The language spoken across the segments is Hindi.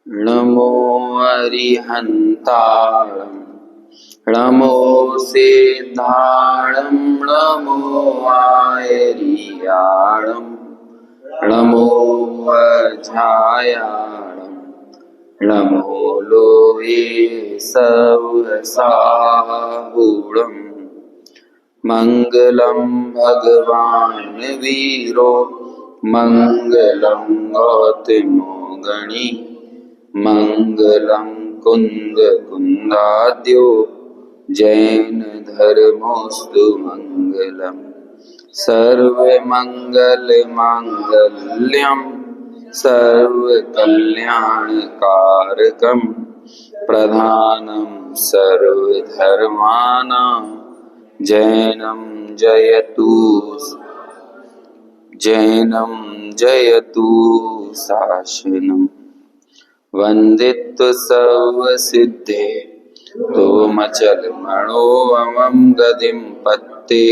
नमो अरिहन्ताणं नमो सिद्धाणं नमो आयर्याणं नमो वज्रायाणं नमो लोहे सवसाहुणम् मंगलम भगवान वीरो मंगलम गौतमो गणी मंगलम कुंद कुंदाद्यो जैन धर्मोस्तु मंगलम सर्वमंगल मांगल्यम सर्वकल्याणकारकम प्रधानम सर्वधर्माणां जैनम जयतु शासनम् वंदित्व सर्वसिद्धे तोमचलमणोऽमं गतिं पत्ते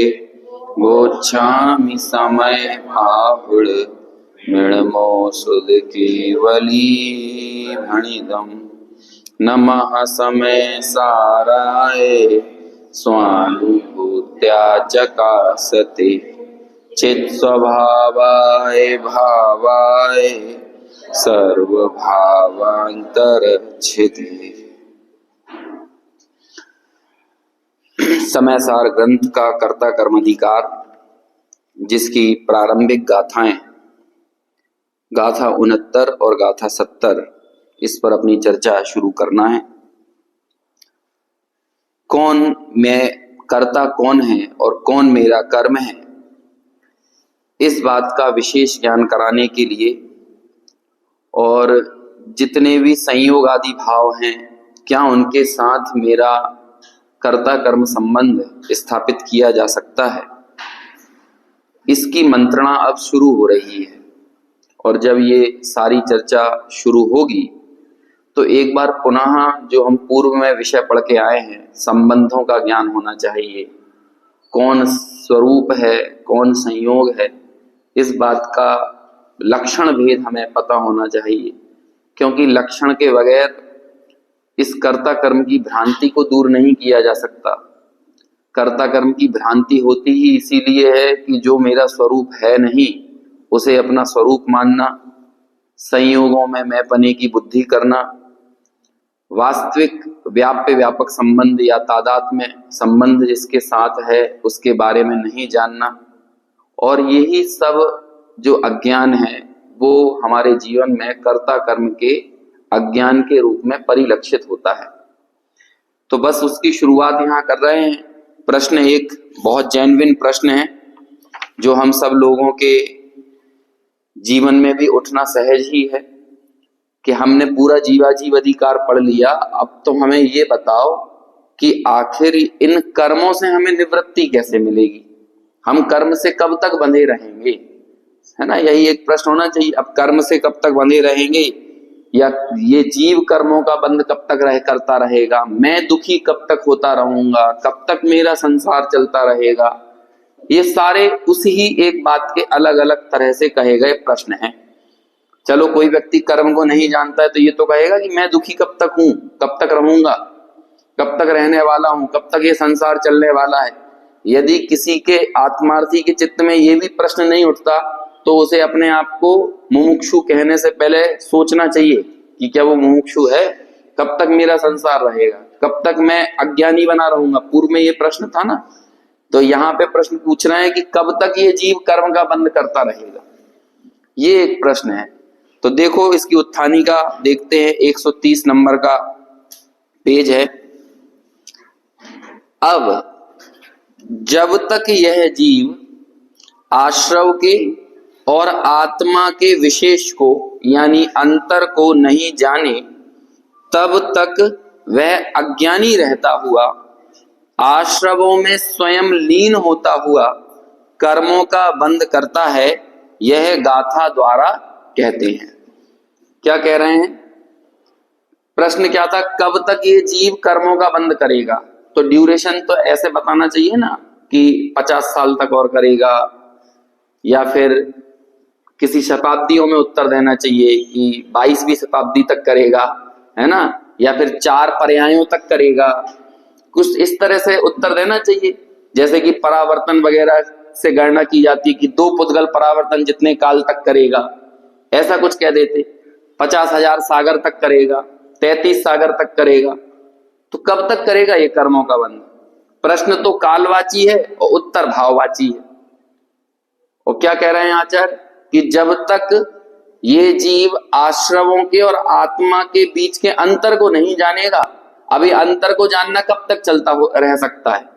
गोच्छामि समय आहुड मृणमो सुदकेवली भणिदम् नमः समय साराय स्वानुभूत्या चकासते चित् स्वभावाय भावाय सर्वभावांतरच्छिदे। समय सार ग्रंथ का कर्ता कर्माधिकार, जिसकी प्रारंभिक गाथाएं गाथा 69 और गाथा 70, इस पर अपनी चर्चा शुरू करना है। कौन मैं कर्ता कौन है और कौन मेरा कर्म है, इस बात का विशेष ज्ञान कराने के लिए और जितने भी संयोग आदि भाव हैं, क्या उनके साथ मेरा कर्ता कर्म संबंध स्थापित किया जा सकता है, इसकी मंत्रणा अब शुरू हो रही है। और जब ये सारी चर्चा शुरू होगी तो एक बार पुनः जो हम पूर्व में विषय पढ़ के आए हैं, संबंधों का ज्ञान होना चाहिए। कौन स्वरूप है, कौन संयोग है, इस बात का लक्षण भेद हमें पता होना चाहिए, क्योंकि लक्षण के बगैर इस कर्ता कर्म की भ्रांति को दूर नहीं किया जा सकता। कर्ता कर्म की भ्रांति होती ही इसीलिए है कि जो मेरा स्वरूप है नहीं, उसे अपना स्वरूप मानना, संयोगों में मैंपने की बुद्धि करना, वास्तविक व्याप्य व्यापक संबंध या तादात्म्य संबंध जिसके साथ है उसके बारे में नहीं जानना, और यही सब जो अज्ञान है वो हमारे जीवन में कर्ता कर्म के अज्ञान के रूप में परिलक्षित होता है। तो बस उसकी शुरुआत यहाँ कर रहे हैं। प्रश्न एक बहुत जेन्युइन प्रश्न है, जो हम सब लोगों के जीवन में भी उठना सहज ही है कि हमने पूरा जीवाजीव अधिकार पढ़ लिया, अब तो हमें ये बताओ कि आखिर इन कर्मों से हमें निवृत्ति कैसे मिलेगी, हम कर्म से कब तक बंधे रहेंगे, है ना। यही एक प्रश्न होना चाहिए। अब कर्म से कब तक बंधे रहेंगे, या ये जीव कर्मों का बंध कब तक करता रहेगा, मैं दुखी कब तक होता रहूंगा, कब तक मेरा संसार चलता रहेगा, ये सारे उसी ही एक बात के अलग अलग तरह से कहे गए प्रश्न हैं। चलो, कोई व्यक्ति कर्म को नहीं जानता है तो ये तो कहेगा कि मैं दुखी कब तक हूं, कब तक रहूंगा, कब तक रहने वाला हूं, कब तक ये संसार चलने वाला है। यदि किसी के आत्मार्थी के चित्त में ये भी प्रश्न नहीं उठता तो उसे अपने आप को मुमुक्षु कहने से पहले सोचना चाहिए कि क्या वो मुमुक्षु है, कब तक मेरा संसार रहेगा, कब तक मैं अज्ञानी बना रहूंगा। पूर्व में ये प्रश्न था ना, तो यहाँ पे प्रश्न पूछ रहे हैं कि कब तक ये जीव कर्म का बंध करता रहेगा, ये एक प्रश्न है। तो देखो, इसकी उत्थानी का देखते हैं, 130 नंबर का पेज है। अब जब तक यह जीव आश्रव के और आत्मा के विशेष को यानी अंतर को नहीं जाने, तब तक वह अज्ञानी रहता हुआ आश्रवों में स्वयं लीन होता हुआ कर्मों का बंध करता है, यह गाथा द्वारा कहते हैं। क्या कह रहे हैं? प्रश्न क्या था, कब तक ये जीव कर्मों का बंध करेगा? तो ड्यूरेशन तो ऐसे बताना चाहिए ना कि 50 साल तक और करेगा, या फिर किसी शताब्दियों में उत्तर देना चाहिए कि 22वीं शताब्दी तक करेगा, है ना, या फिर 4 पर्यायों तक करेगा, कुछ इस तरह से उत्तर देना चाहिए। जैसे कि परावर्तन वगैरह से गणना की जाती है कि 2 पुद्गल परावर्तन जितने काल तक करेगा, ऐसा कुछ कह देते। 50,000 सागर तक करेगा, 33 सागर तक करेगा। तो कब तक करेगा ये कर्मों का बंध? प्रश्न तो कालवाची है और उत्तर भाववाची है। और क्या कह रहे हैं आचार्य कि जब तक ये जीव आश्रवों के और आत्मा के बीच के अंतर को नहीं जानेगा, अभी अंतर को जानना कब तक चलता रह सकता है?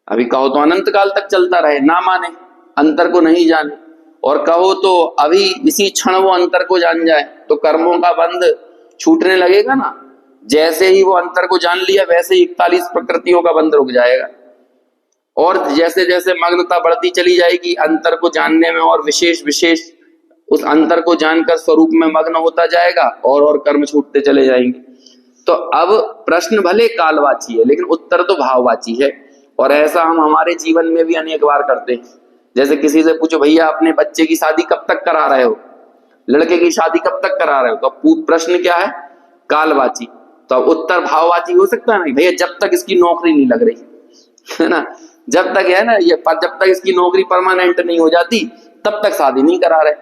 अभी कहो तो अनंत काल तक चलता रहे, ना माने, अंतर को नहीं जाने, और कहो तो अभी इसी क्षण वो अंतर को जान जाए, तो कर्मों का बंध छूटने लगेगा ना। जैसे ही वो अंतर को जान लिया वैसे ही 41 प्रकृतियों का बंध रुक जाएगा, और जैसे जैसे मग्नता बढ़ती चली जाएगी अंतर को जानने में, और विशेष विशेष उस अंतर को जानकर स्वरूप में मग्न होता जाएगा, और कर्म छूटते चले जाएंगे। तो अब प्रश्न भले कालवाची है लेकिन उत्तर तो भाववाची है। और ऐसा हम हमारे जीवन में भी अनेक बार करते हैं। जैसे किसी से पूछो, भैया अपने बच्चे की शादी कब तक करा रहे हो, लड़के की शादी कब तक करा रहे हो, तो प्रश्न क्या है? कालवाची। तो अब उत्तर भाववाची हो सकता है ना, भैया जब तक इसकी नौकरी नहीं लग रही, है ना, जब तक है ना ये, जब तक इसकी नौकरी परमानेंट नहीं हो जाती तब तक शादी नहीं करा रहे।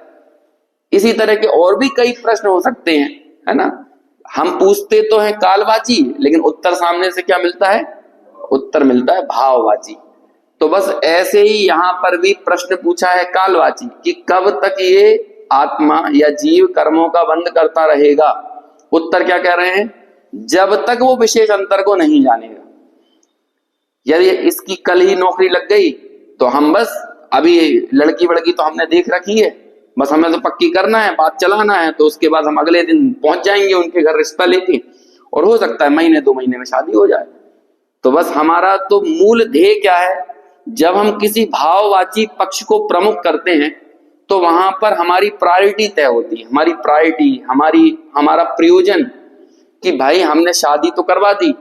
इसी तरह के और भी कई प्रश्न हो सकते हैं, है ना। हम पूछते तो हैं कालवाची, लेकिन उत्तर सामने से क्या मिलता है? उत्तर मिलता है भाववाची। तो बस ऐसे ही यहां पर भी प्रश्न पूछा है कालवाची कि कब तक ये आत्मा या जीव कर्मों का बंध करता रहेगा। उत्तर क्या कह रहे हैं? जब तक वो विशेष अंतर को नहीं जानेगा। यदि इसकी कल ही नौकरी लग गई तो हम बस, अभी लड़की वड़की तो हमने देख रखी है, बस हमें तो पक्की करना है, बात चलाना है, तो उसके बाद हम अगले दिन पहुंच जाएंगे उनके घर रिश्ता लेके, और हो सकता है महीने 2 महीने में शादी हो जाए। तो बस हमारा तो मूल ध्येय क्या है? जब हम किसी भाववाची पक्ष को प्रमुख करते हैं तो वहां पर हमारी प्रायोरिटी तय होती है। हमारी प्रायोरिटी, हमारा प्रयोजन कि भाई हमने शादी तो करवा दी,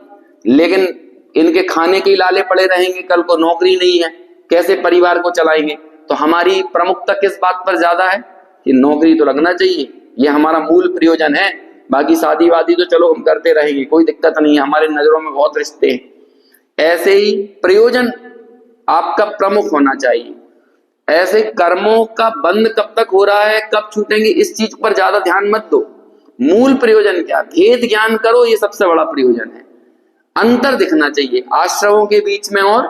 लेकिन इनके खाने के लाले पड़े रहेंगे, कल को नौकरी नहीं है, कैसे परिवार को चलाएंगे? तो हमारी प्रमुखता किस बात पर ज्यादा है कि नौकरी तो लगना चाहिए, ये हमारा मूल प्रयोजन है। बाकी शादी वादी तो चलो हम करते रहेंगे, कोई दिक्कत नहीं है, हमारे नजरों में बहुत रिश्ते हैं। ऐसे ही प्रयोजन आपका प्रमुख होना चाहिए। ऐसे कर्मों का बंध कब तक हो रहा है, कब छूटेंगे, इस चीज पर ज्यादा ध्यान मत दो। मूल प्रयोजन क्या? भेद ज्ञान करो, ये सबसे बड़ा प्रयोजन है। अंतर दिखना चाहिए आश्रवों के बीच में और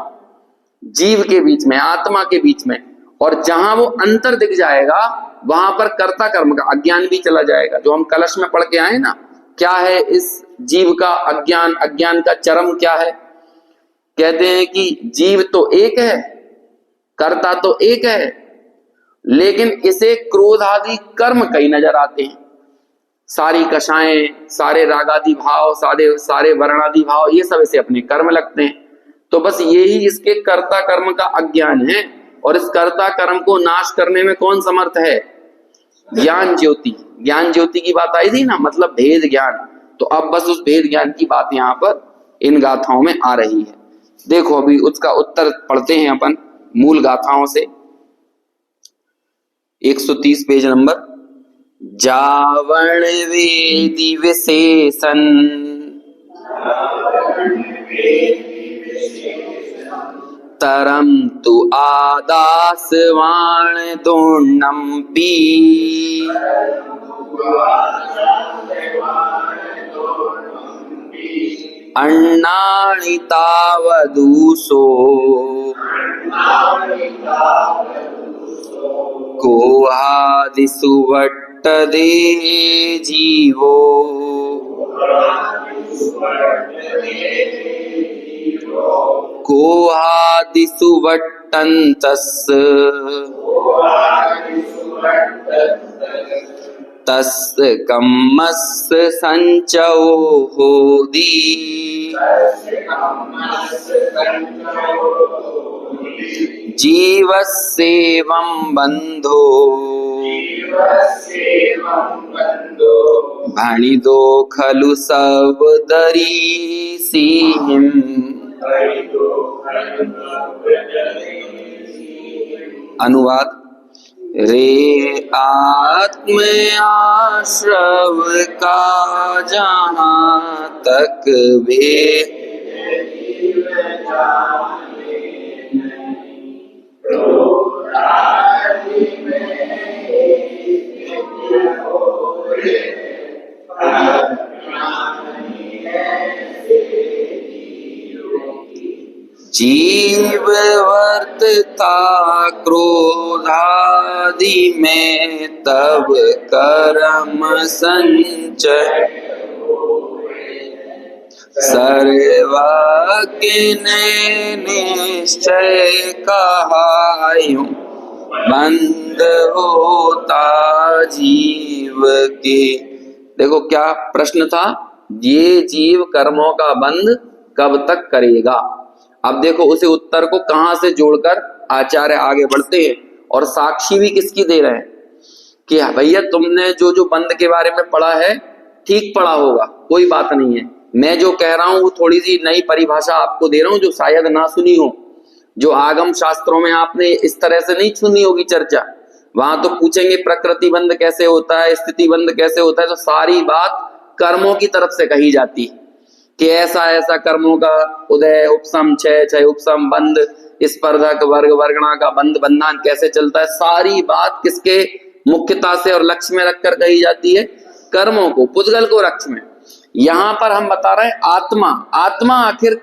जीव के बीच में, आत्मा के बीच में। और जहां वो अंतर दिख जाएगा वहां पर कर्ता कर्म का अज्ञान भी चला जाएगा। जो हम कलश में पढ़ के आए ना, क्या है इस जीव का अज्ञान, अज्ञान का चरम क्या है? कहते हैं कि जीव तो एक है, कर्ता तो एक है, लेकिन इसे क्रोध आदि कर्म कई नजर आते हैं। सारी कषाएं, सारे रागादि भाव, सारे वर्णादि भाव, ये सब इसे अपने कर्म लगते हैं। तो बस यही इसके कर्ता कर्म का अज्ञान है। और इस कर्ता कर्म को नाश करने में कौन समर्थ है? ज्ञान ज्योति। ज्ञान ज्योति की बात आई थी ना, मतलब भेद ज्ञान। तो अब बस उस भेद ज्ञान की बात यहाँ पर इन गाथाओं में आ रही है। देखो अभी उसका उत्तर पढ़ते हैं अपन मूल गाथाओं से। 130 पेज नंबर। जावण वेदी विशेषण तरम तु आदास वाण दोर्णम पी अन्नानि तावदूसो कोहादिषु वट्टदे जीवो कोहादिषु वट्टन्तस् तस्य कम्मस्य संचयो होदि जीवस्येवं बन्धो भणिदो खलु सवदरीसिहिम्। अनुवाद। रे आत्म आश्रव का जहाँ तक भेद, जीव वर्तता क्रोधादि में, तब कर्म संचय सर्वज्ञ ने निश्चय कहायूं, बंद होता जीव के। देखो क्या प्रश्न था, ये जीव कर्मों का बंध कब तक करेगा। अब देखो उसे उत्तर को कहां से जोड़कर आचार्य आगे बढ़ते हैं, और साक्षी भी किसकी दे रहे हैं कि भैया तुमने जो जो बंध के बारे में पढ़ा है ठीक पढ़ा होगा, कोई बात नहीं है, मैं जो कह रहा हूं वो थोड़ी सी नई परिभाषा आपको दे रहा हूं जो शायद ना सुनी हो, जो आगम शास्त्रों में आपने इस तरह से नहीं सुनी होगी चर्चा। वहां तो पूछेंगे प्रकृति बंध कैसे होता है, स्थिति बंध कैसे होता है, तो सारी बात कर्मों की तरफ से कही जाती है कि ऐसा ऐसा कर्मों का उदय, उपसम, क्षय, क्षय उपसम, बंध, स्पर्धक, वर्ग, वर्गणा का बंध बंधन कैसे चलता है, सारी बात किसके मुख्यता से और लक्ष्य में रखकर कही जाती है, कर्मों को, पुद्गल को लक्ष्य में। यहां पर हम बता रहे हैं आत्मा, आत्मा आखिर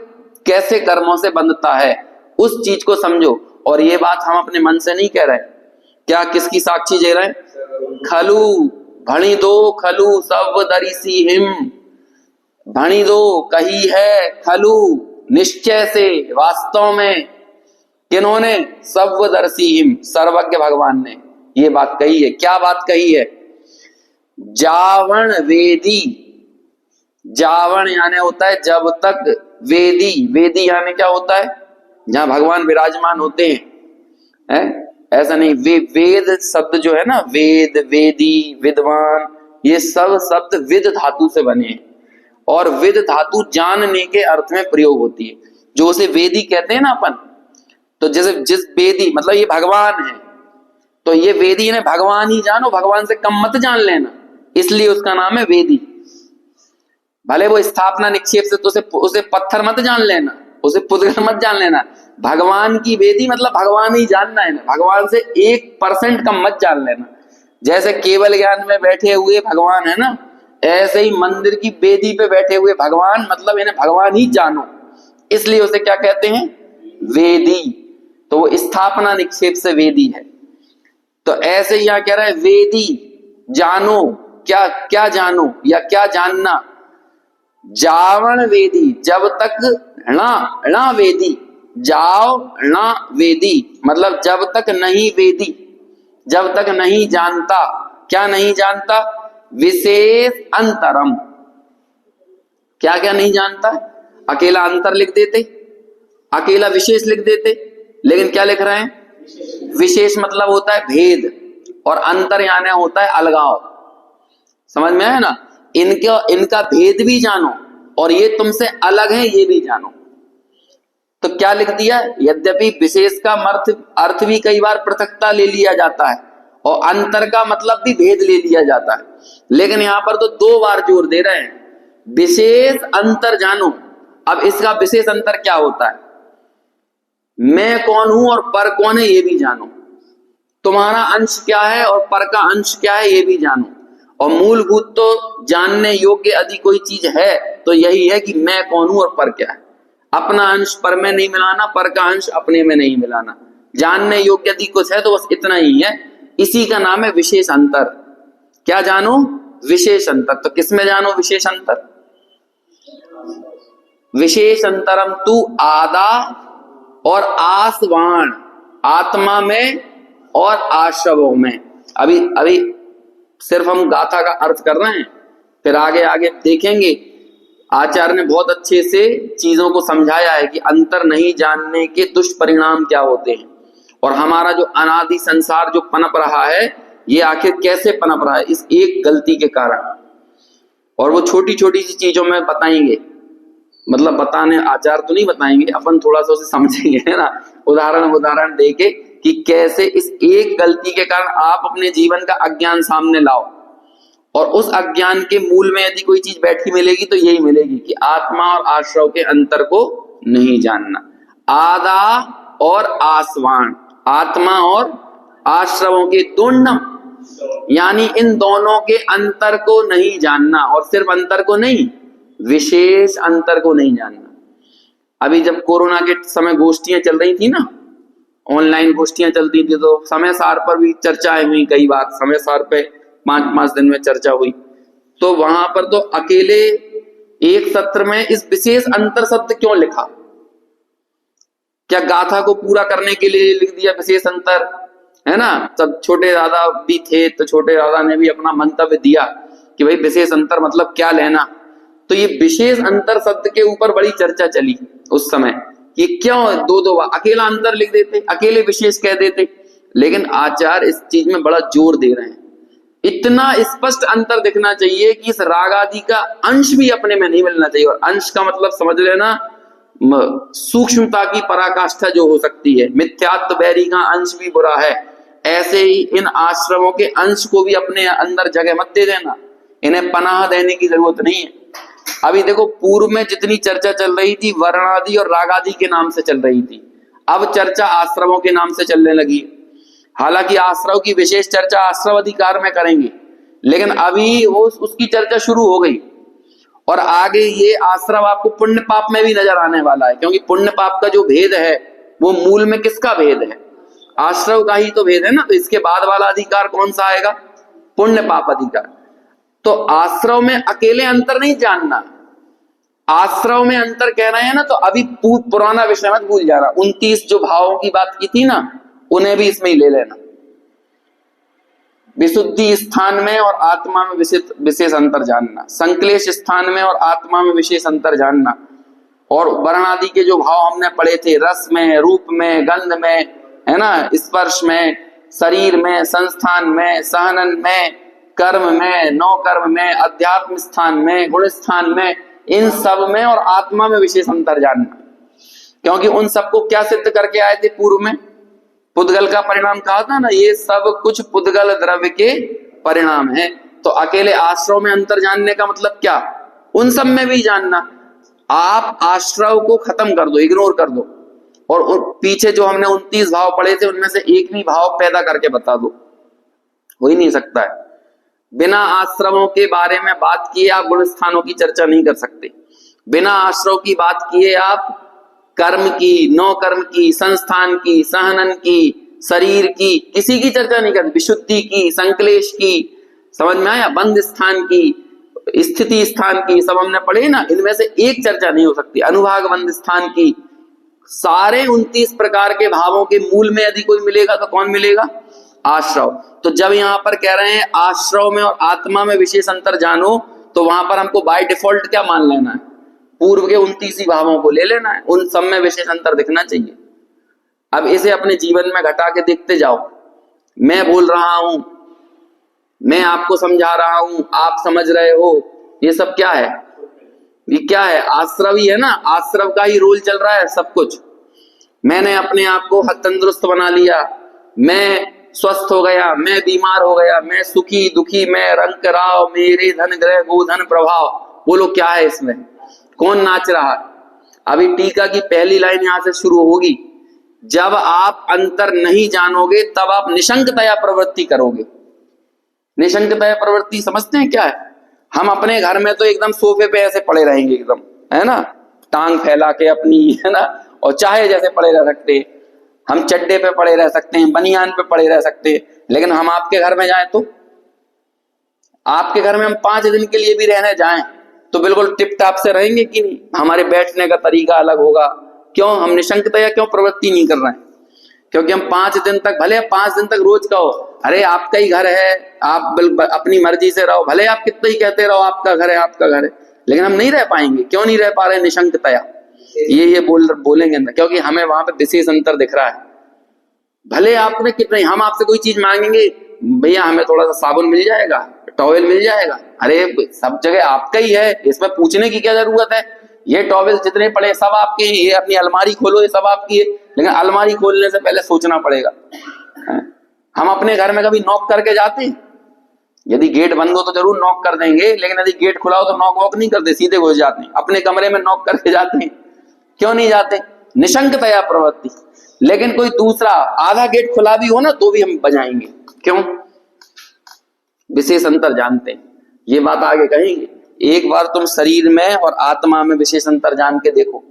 कैसे कर्मों से बंधता है, उस चीज को समझो। और ये बात हम अपने मन से नहीं कह रहे, क्या किसकी साक्षी दे रहे हैं, खलु भणी दो खलु सब दरिसी हिम, भणी दो कही है खलु निश्चय से, वास्तव में किन्होंने, सर्वदर्शी हिम, सर्वज्ञ भगवान ने ये बात कही है। क्या बात कही है, जावण वेदी, जावण यानी होता है जब तक, वेदी, वेदी यानी क्या होता है, जहां भगवान विराजमान होते हैं, ऐसा नहीं, वेद शब्द जो है ना, वेद, वेदी, विद्वान, ये सब शब्द विद धातु से बने हैं, और विद धातु जानने के अर्थ में प्रयोग होती है, जो उसे वेदी कहते हैं ना अपन। तो जैसे जिस वेदी मतलब ये भगवान है, तो ये वेदी ने भगवान ही जानो, भगवान से कम मत जान लेना, इसलिए उसका नाम है वेदी। भले वो स्थापना निक्षेप से तो उसे पत्थर मत जान लेना, उसे पुद्गल मत जान लेना, भगवान की वेदी मतलब भगवान ही जानना है ना, भगवान से 1% कम मत जान लेना। जैसे केवल ज्ञान में बैठे हुए भगवान है ना, ऐसे ही मंदिर की वेदी पे बैठे हुए भगवान, मतलब इन्हें भगवान ही जानो, इसलिए उसे क्या कहते हैं, वेदी। तो वो स्थापना निक्षेप से वेदी है। तो ऐसे ही यहां कह रहा है वेदी जानो, क्या क्या जानो या क्या जानना, जावण वेदी, जब तक णा वेदी, जाओ णा वेदी मतलब जब तक नहीं वेदी, जब तक नहीं जानता, क्या नहीं जानता, विशेष अंतरम, क्या क्या नहीं जानता, अकेला अंतर लिख देते, अकेला विशेष लिख देते, लेकिन क्या लिख रहे हैं, विशेष मतलब होता है भेद, और अंतर यानी होता है अलगाव। समझ में आया ना, इनका भेद भी जानो, और ये तुमसे अलग है ये भी जानो। तो क्या लिख दिया, यद्यपि विशेष का अर्थ भी कई बार पृथकता ले लिया जाता है, और अंतर का मतलब भी भेद ले लिया जाता है, लेकिन यहां पर तो 2 बार जोर दे रहे हैं, विशेष अंतर जानो। अब इसका विशेष अंतर क्या होता है, मैं कौन हूं और पर कौन है ये भी जानो, तुम्हारा अंश क्या है और पर का अंश क्या है ये भी जानो। और मूलभूत तो जानने योग्य यदि कोई चीज है तो यही है कि मैं कौन हूं और पर क्या है, अपना अंश पर में नहीं मिलाना, पर का अंश अपने में नहीं मिलाना, जानने योग्य यदि कुछ है तो बस इतना ही है, इसी का नाम है विशेष अंतर। क्या जानो, विशेष अंतर। तो किसमें जानो विशेष अंतर, विशेष अंतरम तू आदा और आसवाण, आत्मा में और आश्रवों में। अभी सिर्फ हम गाथा का अर्थ कर रहे हैं, फिर आगे आगे देखेंगे आचार्य ने बहुत अच्छे से चीजों को समझाया है कि अंतर नहीं जानने के दुष्परिणाम क्या होते हैं, और हमारा जो अनादि संसार जो पनप रहा है ये आखिर कैसे पनप रहा है, इस एक गलती के कारण। और वो छोटी छोटी सी चीजों में बताएंगे, मतलब बताने आचार्य तो नहीं बताएंगे, अपन थोड़ा सा उसे समझेंगे, है ना, उदाहरण दे के कि कैसे इस एक गलती के कारण आप अपने जीवन का अज्ञान सामने लाओ। और उस अज्ञान के मूल में यदि कोई चीज बैठी मिलेगी तो यही मिलेगी कि आत्मा और आश्रव के अंतर को नहीं जानना। आदा और आसवान, आत्मा और आश्रवों के तुण्डम, यानी इन दोनों के अंतर को नहीं जानना। और सिर्फ अंतर को नहीं, विशेष अंतर को नहीं जानना। अभी जब कोरोना के समय गोष्ठियां चल रही थी ना, ऑनलाइन गोष्ठियां चलती थी, तो समय सार पर भी चर्चाएं हुई कई बार, समय सार पे 5-5 दिन में चर्चा हुई। तो वहां पर तो अकेले एक सत्र में इस विशेष अंतर शब्द क्यों लिखा? क्या गाथा को पूरा करने के लिए लिख दिया विशेष अंतर, है ना? तब छोटे दादा भी थे तो छोटे दादा ने भी अपना मंतव्य दिया कि भाई विशेष अंतर मतलब क्या लेना। तो ये विशेष अंतर शब्द के ऊपर बड़ी चर्चा चली उस समय कि क्यों दो अकेला अंतर लिख देते, अकेले विशेष कह देते। लेकिन आचार्य इस चीज में बड़ा जोर दे रहे हैं, इतना स्पष्ट अंतर दिखना चाहिए कि इस राग आदि का अंश भी अपने में नहीं मिलना चाहिए। और अंश का मतलब समझ लेना सूक्ष्मता की पराकाष्ठा जो हो सकती है। मिथ्यात्व बैरी का अंश भी बुरा है, ऐसे ही इन आश्रमों के अंश को भी अपने अंदर जगह मत दे देना, इन्हें पनाह देने की जरूरत नहीं है। अभी देखो, पूर्व में जितनी चर्चा चल रही थी वर्णादि और रागादि के नाम से चल रही थी, अब चर्चा आश्रमों के नाम से चलने लगी। हालांकि आश्रव की विशेष चर्चा आश्रव अधिकार में करेंगे, लेकिन अभी वो उसकी चर्चा शुरू हो गई। और आगे ये आश्रव आपको पुण्य पाप में भी नजर आने वाला है, क्योंकि पुण्य पाप का जो भेद है वो मूल में किसका भेद है? आश्रव का ही तो भेद है ना। तो इसके बाद वाला अधिकार कौन सा आएगा? पुण्य पाप अधिकार। तो आश्रव में अकेले अंतर नहीं जानना, आश्रव में अंतर कह रहे हैं ना, तो अभी पुराना विषय मत भूल जाना। 29 जो भावों की बात की थी ना, उन्हें भी इसमें ही ले लेना। विशुद्धि स्थान में और आत्मा में विशेष अंतर जानना, संक्लेश स्थान में और आत्मा में विशेष अंतर जानना। और वर्ण आदि के जो भाव हमने पढ़े थे, रस में, रूप में, गंध में, है ना, स्पर्श में, शरीर में, संस्थान में, सहनन में, कर्म में, नौ कर्म में, अध्यात्म स्थान में, गुण स्थान में, इन सब में और आत्मा में विशेष अंतर जानना। क्योंकि उन सबको क्या सिद्ध करके आए थे पूर्व में? पुद्गल का परिणाम कहा था ना, ये सब कुछ पुद्गल द्रव्य के परिणाम है। तो अकेले आश्रव में अंतर जानने का मतलब क्या? उन सब में भी जानना। आप आश्रव को खत्म कर दो, इग्नोर कर दो, और पीछे जो हमने 29 भाव पढ़े थे उनमें से एक भी भाव पैदा करके बता दो, हो ही नहीं सकता है। बिना आश्रमों के बारे में बात किए आप गुण स्थानों की चर्चा नहीं कर सकते। बिना आश्रव की बात किए आप कर्म की, नौ कर्म की, संस्थान की, सहनन की, शरीर की, किसी की चर्चा नहीं करते। विशुद्धि की, संक्लेश की, समझ में आया? बंध स्थान की, स्थिति स्थान की, सब हमने पढ़े ना। इनमें से एक चर्चा नहीं हो सकती। अनुभाग बंध स्थान की, सारे 29 प्रकार के भावों के मूल में यदि कोई मिलेगा तो कौन मिलेगा? आश्रव। तो जब यहां पर कह रहे हैं आश्रव में और आत्मा में विशेष अंतर जानो, तो वहां पर हमको बाय डिफॉल्ट क्या मान लेना है? पूर्व के 29 ही भावों को ले लेना है, उन सब में विशेष अंतर दिखना चाहिए। अब इसे अपने जीवन में घटा के देखते जाओ। मैं बोल रहा हूं, मैं आपको समझा रहा हूं, आप समझ रहे हो, ये सब क्या है? ये क्या है? आश्रव ही है ना, आश्रव का ही रोल चल रहा है सब कुछ। मैंने अपने आप को तंदुरुस्त बना लिया, मैं स्वस्थ हो गया, मैं बीमार हो गया, मैं सुखी दुखी, मैं रंग राव, मेरे धन ग्रह गोधन प्रभाव। बोलो क्या है इसमें? कौन नाच रहा? अभी टीका की पहली लाइन यहां से शुरू होगी। जब आप अंतर नहीं जानोगे तब आप निशंकतया प्रवृत्ति करोगे। निशंकतया प्रवृत्ति समझते हैं क्या है? हम अपने घर में तो एकदम सोफे पे ऐसे पड़े रहेंगे, एकदम, है ना, टांग फैला के अपनी, है ना, और चाहे जैसे पड़े रह सकते हैं। हम चड्डे पे पड़े रह सकते हैं, बनियान पे पड़े रह सकते हैं। लेकिन हम आपके घर में जाएं तो, आपके घर में हम 5 दिन के लिए भी रहने जाएं तो बिल्कुल टिप टाप से रहेंगे कि नहीं? हमारे बैठने का तरीका अलग होगा। क्यों? हम निशंकतया क्यों प्रवृत्ति नहीं कर रहे हैं? क्योंकि हम 5 दिन तक, भले 5 दिन तक रोज कहो अरे आपका ही घर है, आप अपनी मर्जी से रहो, भले आप कितना ही कहते रहो आपका घर है, आपका घर है, लेकिन हम नहीं रह पाएंगे। क्यों नहीं रह पा रहे? निशंकतया। ये बोलेंगे ना, क्योंकि हमें वहां पे विशेष अंतर दिख रहा है। भले आपने कितने, हम आपसे कोई चीज मांगेंगे, भैया हमें थोड़ा सा साबुन मिल जाएगा, टॉवेल मिल जाएगा, अरे सब जगह आपका ही है, इसमें पूछने की क्या जरूरत है? ये टॉवेल जितने पड़े सब आपके हैं, ये अपनी अलमारी खोलो ये सब आपकी है। लेकिन अलमारी खोलने से पहले सोचना पड़ेगा। हम अपने घर में कभी नॉक करके जाते हैं? यदि गेट बंद हो तो जरूर नॉक कर देंगे, लेकिन यदि गेट खुला हो तो नॉक वॉक नहीं करते, सीधे घुस जाते हैं। अपने कमरे में नॉक करके जाते हैं, क्यों नहीं जाते? निशंकतया प्रवृत्ति। लेकिन कोई दूसरा आधा गेट खुला भी हो ना तो भी हम बजाएंगे, क्यों? विशेष अंतर जानते हैं। ये बात आगे कहेंगे। एक बार तुम शरीर में और आत्मा में विशेष अंतर जान के देखो।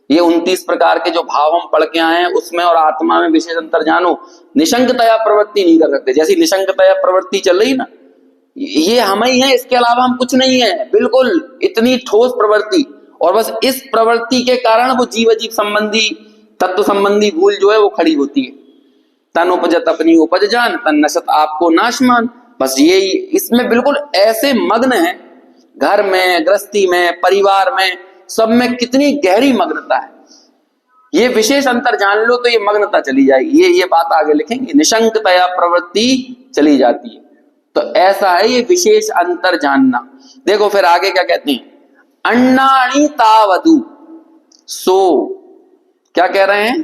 ये 29 प्रकार के जो भाव हम पढ़ के आए हैं उसमें और आत्मा में विशेष अंतर जानो। निशंकतया प्रवृत्ति नहीं कर सकते। जैसी निशंकतया प्रवृत्ति चल रही ना, ये हम ही है, इसके अलावा हम कुछ नहीं है, बिल्कुल इतनी ठोस प्रवृत्ति। और बस इस प्रवृत्ति के कारण वो जीव अजीव संबंधी, तत्व संबंधी भूल जो है वो खड़ी होती है। तन उपजत अपनी उपज जान, तन नशत आपको नाशमान। बस ये इसमें बिल्कुल ऐसे मग्न है, घर में, गृहस्थी में, परिवार में, सब में कितनी गहरी मग्नता है। ये विशेष अंतर जान लो तो ये मग्नता चली जाएगी। ये बात आगे लिखेंगे, निशंकतया प्रवृत्ति चली जाती है। तो ऐसा है ये विशेष अंतर जानना। देखो फिर आगे क्या कहते हैं, अन्नाणि तावदु सो। क्या कह रहे हैं?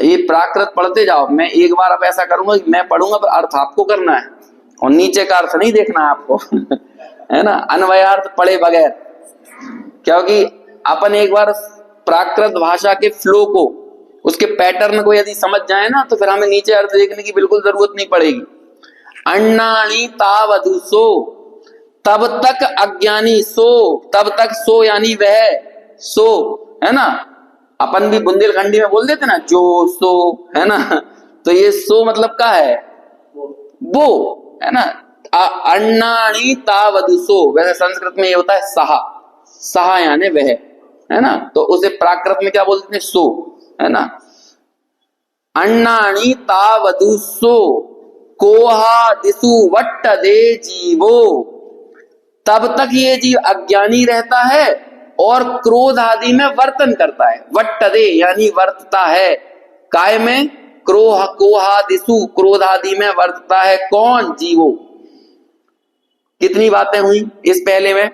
ये प्राकृत पढ़ते जाओ। मैं एक बार अब ऐसा करूंगा कि मैं पढ़ूंगा पर अर्थ आपको करना है और नीचे का अर्थ नहीं देखना है आपको है ना, अन्वयार्थ पढ़े बगैर। क्योंकि अपन एक बार प्राकृत भाषा के फ्लो को, उसके पैटर्न को यदि समझ जाए ना तो फिर हमें नीचे अर्थ देखने की बिल्कुल जरूरत नहीं पड़ेगी। अन्नाणि तावदु सो, तब तक अज्ञानी सो। तब तक सो यानी वह, सो है ना। अपन भी बुंदेलखंडी में बोल देते ना, जो सो, है ना। तो ये सो मतलब क्या है? वो, है ना। अन्नाणि तावदु सो, वैसे संस्कृत में ये होता है सहा। सहा यानी वह, है ना। तो उसे प्राकृत में क्या बोलते हैं? सो, है ना। अन्नाणि तावदु सो कोहा दिसु वट्ट दे जीवो। तब तक ये जीव अज्ञानी रहता है और क्रोध आदि में वर्तन करता है। वट्ट दे यानी वर्तता है, काय में? क्रोह कोहा दिसु, क्रोध आदि में वर्तता है। कौन? जीवो। कितनी बातें हुई इस पहले में?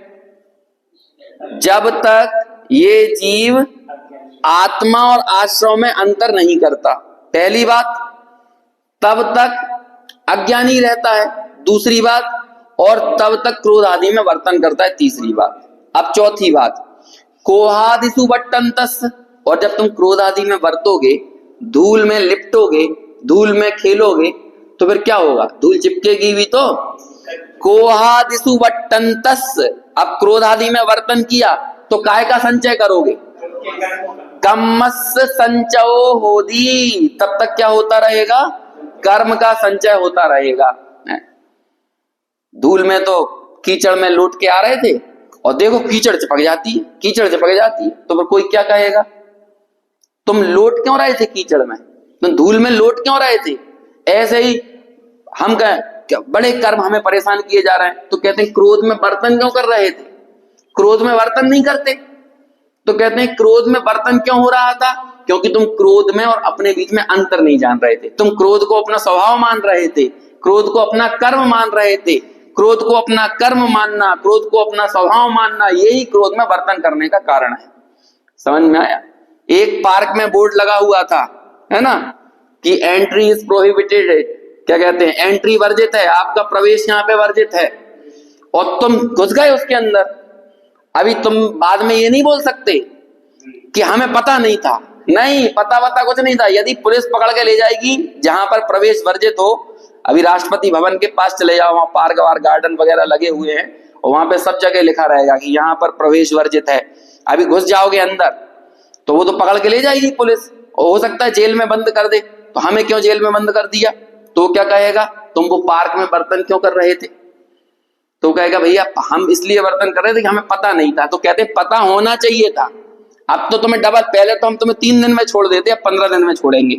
जब तक ये जीव आत्मा और आश्रव में अंतर नहीं करता, पहली बात। तब तक अज्ञानी रहता है, दूसरी बात। और तब तक क्रोध आदि में वर्तन करता है, तीसरी बात। अब चौथी बात, कोहादिसु वट्टंतस। और जब तुम क्रोध आदि में वर्तोगे, धूल में लिपटोगे, धूल में खेलोगे, तो फिर क्या होगा? धूल चिपकेगी भी तो। कोहादिसु वट्टंतस, अब क्रोध आदि में वर्तन किया तो काय का संचय करोगे? कम्मस्य संचयो होदी। तब तक क्या होता रहेगा? कर्म का संचय होता रहेगा। धूल में तो कीचड़ में लौट के आ रहे थे और देखो कीचड़ चिपक जाती है, कीचड़ चिपक जाती है, तो फिर कोई क्या कहेगा? तुम लौट क्यों रहे थे कीचड़ में? तुम धूल में लौट क्यों रहे थे? ऐसे ही हम कहें बड़े कर्म हमें परेशान किए जा रहे हैं, तो कहते हैं क्रोध में वर्तन क्यों कर रहे थे? क्रोध में वर्तन नहीं करते। तो कहते हैं क्रोध में वर्तन क्यों हो रहा था? क्योंकि तुम क्रोध में और अपने बीच में अंतर नहीं जान रहे थे। तुम क्रोध को अपना स्वभाव मान रहे थे, क्रोध को अपना कर्म मान रहे थे। क्रोध को अपना कर्म मानना, क्रोध को अपना स्वभाव मानना, यही क्रोध में वर्तन करने का कारण है। समझ में आया? एक पार्क में बोर्ड लगा हुआ था, है ना, कि एंट्री इज प्रोहिबिटेड। क्या कहते हैं? एंट्री वर्जित है, आपका प्रवेश यहाँ पे वर्जित है। और तुम घुस गए उसके अंदर। अभी तुम बाद में ये नहीं बोल सकते कि हमें पता नहीं था। नहीं, पता कुछ नहीं था। यदि पुलिस पकड़ के ले जाएगी जहां पर प्रवेश वर्जित हो, अभी राष्ट्रपति भवन के पास चले जाओ, वहां पार्क वार गार्डन वगैरह लगे हुए हैं और वहां पे सब जगह लिखा रहेगा कि यहाँ पर प्रवेश वर्जित है। अभी घुस जाओगे अंदर तो वो तो पकड़ के ले जाएगी पुलिस, और हो सकता है जेल में बंद कर दे। तो हमें क्यों जेल में बंद कर दिया? तो क्या कहेगा? तुम वो पार्क में बर्तन क्यों कर रहे थे? तो कहेगा भैया हम इसलिए बर्तन कर रहे थे कि हमें पता नहीं था। तो कहते पता होना चाहिए था। अब तो तुम्हें डबल, पहले तो हम तुम्हें 3 दिन में छोड़ देते, अब 15 दिन में छोड़ेंगे।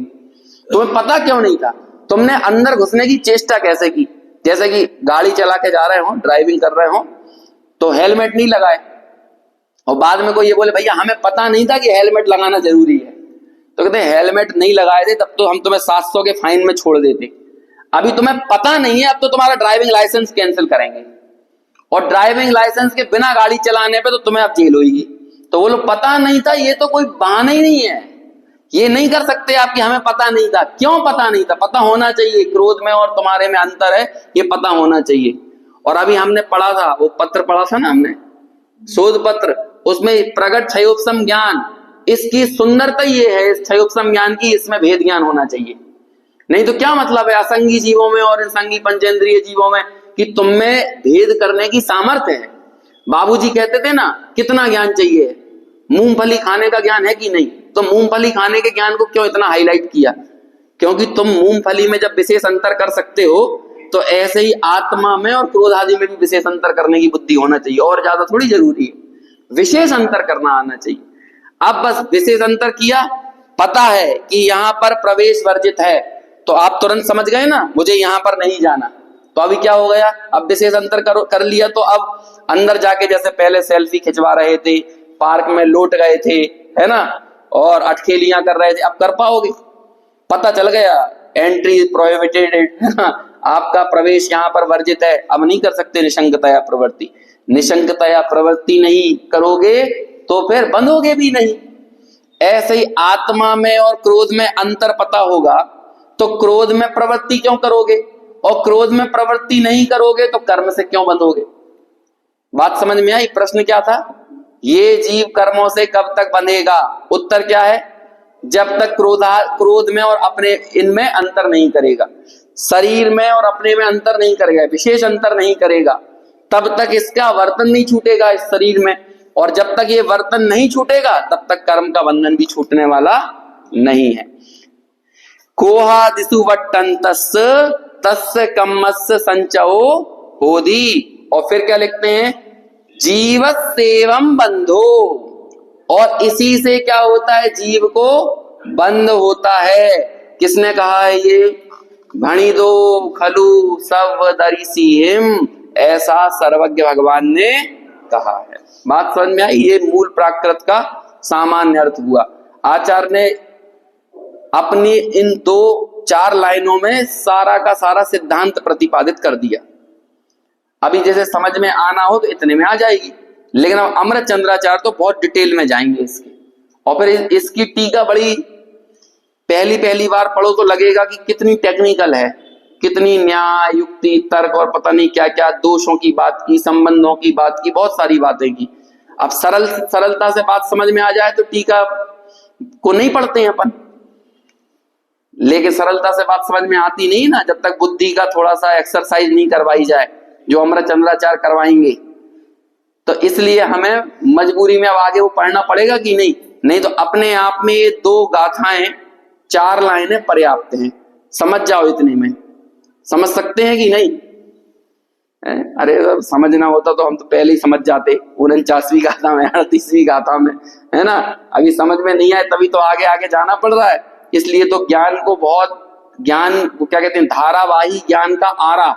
तुम्हें पता क्यों नहीं था? तुमने अंदर घुसने की चेष्टा कैसे की? जैसे कि गाड़ी चला के जा रहे हो, ड्राइविंग कर रहे हो, तो हेलमेट नहीं लगाए और बाद में कोई ये बोले भैया हमें पता नहीं था कि हेलमेट लगाना जरूरी है, तो कहते हैं हेलमेट नहीं लगाए थे तब तो हम तुम्हें 700 के फाइन में छोड़ देते। अभी तुम्हें पता नहीं है, अब तो तुम्हारा ड्राइविंग लाइसेंस कैंसिल करेंगे और ड्राइविंग लाइसेंस के बिना गाड़ी चलाने पे तो तुम्हें अब जेल होगी। तो बोलो पता नहीं था, ये तो कोई बहाना ही नहीं है। ये नहीं कर सकते आप कि हमें पता नहीं था। क्यों पता नहीं था? पता होना चाहिए। क्रोध में और तुम्हारे में अंतर है, ये पता होना चाहिए। और अभी हमने पढ़ा था, वो पत्र पढ़ा था ना हमने, शोध पत्र, उसमें प्रगट क्षयोपम ज्ञान, इसकी सुंदरता ये है इस क्षयोपम ज्ञान की, इसमें भेद ज्ञान होना चाहिए। नहीं तो क्या मतलब है असंगी जीवों में और संगी पंचेंद्रिय जीवों में कि तुम में भेद करने की सामर्थ्य है। बाबूजी कहते थे ना, कितना ज्ञान चाहिए, मूंगफली खाने का ज्ञान है कि नहीं? तो मूंगफली खाने के ज्ञान को क्यों इतना हाईलाइट किया? क्योंकि तुम मूंगफली में जब विशेष अंतर कर सकते हो, तो ऐसे ही आत्मा में और क्रोध आदि में भी विशेष अंतर करने की बुद्धि होना चाहिए। और ज्यादा थोड़ी जरूरी है, विशेष अंतर करना आना चाहिए। अब बस विशेष अंतर किया, पता है कि यहाँ पर प्रवेश वर्जित है, तो आप तुरंत समझ गए ना मुझे यहाँ पर नहीं जाना। तो अभी क्या हो गया, अब विशेष अंतर कर लिया, तो अब अंदर जाके जैसे पहले सेल्फी खिंचवा रहे थे, पार्क में लौट गए थे, है ना, और अटखेलियां कर रहे थे, अब कर पाओगे? पता चल गया एंट्री प्रोहिबिटेड है ना, आपका प्रवेश यहाँ पर वर्जित है, अब नहीं कर सकते निशंकतया प्रवृत्ति। निशंकतया प्रवृत्ति नहीं करोगे तो फिर बंधोगे भी नहीं। ऐसे ही आत्मा में और क्रोध में अंतर पता होगा तो क्रोध में प्रवृत्ति क्यों करोगे, और क्रोध में प्रवृत्ति नहीं करोगे तो कर्म से क्यों बंधोगे? बात समझ में आई? प्रश्न क्या था? ये जीव कर्मों से कब तक बंधेगा? उत्तर क्या है? जब तक क्रोध में और अपने इनमें अंतर नहीं करेगा, शरीर में और अपने में अंतर नहीं करेगा, विशेष अंतर नहीं करेगा, तब तक इसका वर्तन नहीं छूटेगा इस शरीर में। और जब तक ये वर्तन नहीं छूटेगा तब तक कर्म का बंधन भी छूटने वाला नहीं है। कोहा दिशु वट्टंतस् तस्य कम्मस्य संचयो होदी। और फिर क्या लिखते हैं? जीवस्येवं बंधो, और इसी से क्या होता है? जीव को बंध होता है। किसने कहा है ये? भणिदो खलु सब दरिसिहिम, ऐसा सर्वज्ञ भगवान ने कहा है। बात समझ में आई? ये मूल प्राकृत का सामान्य अर्थ हुआ। आचार्य ने अपनी इन 2-4 लाइनों में सारा का सारा सिद्धांत प्रतिपादित कर दिया। अभी जैसे समझ में आना हो तो इतने में आ जाएगी, लेकिन अब अमृत चंद्राचार्य तो बहुत डिटेल में जाएंगे इसके। और फिर इसकी टीका बड़ी पहली बार पढ़ो तो लगेगा कि कितनी टेक्निकल है, कितनी न्याय युक्ति तर्क और पता नहीं क्या क्या, दोषों की बात की, संबंधों की बात की, बहुत सारी बातें की। अब सरलता से बात समझ में आ जाए तो टीका को नहीं पढ़ते हैं अपन, लेकिन सरलता से बात समझ में आती नहीं ना जब तक बुद्धि का थोड़ा सा एक्सरसाइज नहीं करवाई जाए, जो अमृत चंद्राचार्य करवाएंगे। तो इसलिए हमें मजबूरी में अब आगे वो पढ़ना पड़ेगा कि नहीं? नहीं तो अपने आप में ये 2 गाथाएं 4 लाइनें पर्याप्त हैं, समझ जाओ इतने में। समझ सकते हैं कि नहीं? अरे समझना होता तो हम तो पहले ही समझ जाते, 49वीं गाथा में, 38वीं गाथा में, है ना। अभी समझ में नहीं आए तभी तो आगे आगे जाना पड़ रहा है। इसलिए तो ज्ञान को वो क्या कहते हैं, धारावाही ज्ञान का आरा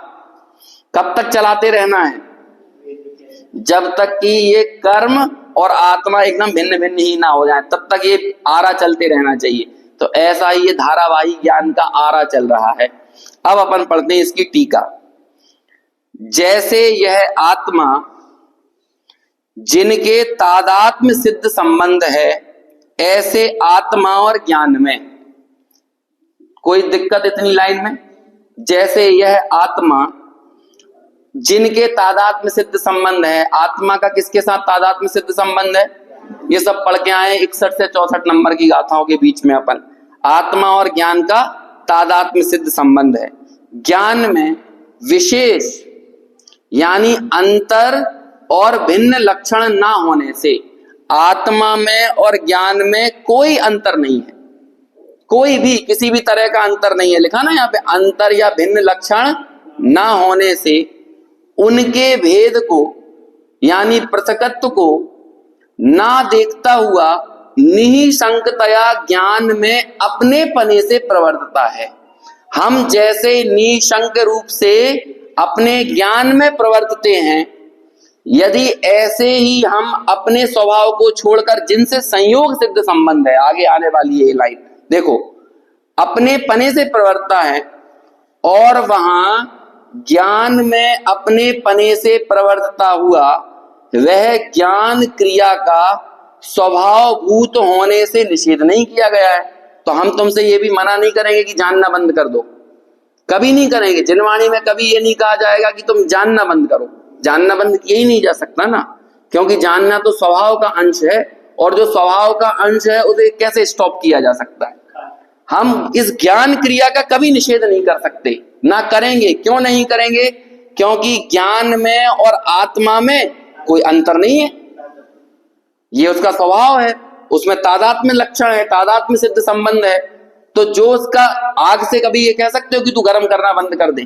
कब तक चलाते रहना है? जब तक कि ये कर्म और आत्मा एकदम भिन्न भिन्न ही ना हो जाए, तब तक ये आरा चलते रहना चाहिए। तो ऐसा ही ये धारावाही ज्ञान का आरा चल रहा है। अब अपन पढ़ते हैं इसकी टीका। जैसे यह आत्मा जिनके तादात्म्य सिद्ध संबंध है, ऐसे आत्मा और ज्ञान में कोई दिक्कत इतनी लाइन में? जैसे यह आत्मा जिनके तादात्म्य सिद्ध संबंध है, आत्मा का किसके साथ तादात्म्य सिद्ध संबंध है? ये सब पढ़ के आए 61 से 64 नंबर की गाथाओं के बीच में अपन। आत्मा और ज्ञान का तादात्म्य सिद्ध संबंध है। ज्ञान में विशेष यानी अंतर और भिन्न लक्षण ना होने से आत्मा में और ज्ञान में कोई अंतर नहीं है, कोई भी किसी भी तरह का अंतर नहीं है। लिखा ना यहाँ पे, अंतर या भिन्न लक्षण ना होने से उनके भेद को यानी पृथकत्व को ना देखता हुआ निःशंकतया ज्ञान में अपने पने से प्रवर्तता है। हम जैसे निःशंक रूप से अपने ज्ञान में प्रवर्तते हैं, यदि ऐसे ही हम अपने स्वभाव को छोड़कर जिनसे संयोग सिद्ध संबंध है, आगे आने वाली ये लाइन देखो, अपने पने से प्रवर्तता है और वहां ज्ञान में अपने पने से प्रवर्तता हुआ वह ज्ञान क्रिया का स्वभाव भूत होने से निषेध नहीं किया गया है। तो हम तुमसे ये भी मना नहीं करेंगे कि जानना बंद कर दो, कभी नहीं करेंगे। जिनवाणी में कभी ये नहीं कहा जाएगा कि तुम जानना बंद करो, जानना बंद किया ही नहीं जा सकता ना, क्योंकि जानना तो स्वभाव का अंश है, और जो स्वभाव का अंश है उसे कैसे स्टॉप किया जा सकता है। हम इस ज्ञान क्रिया का कभी निषेध नहीं कर सकते, ना करेंगे। क्यों नहीं करेंगे? क्योंकि ज्ञान में और आत्मा में कोई अंतर नहीं है, ये उसका स्वभाव है, उसमें तादात्म्य लक्षण है, तादात्म्य सिद्ध संबंध है। तो जो उसका, आग से कभी ये कह सकते हो कि तू गर्म करना बंद कर दे,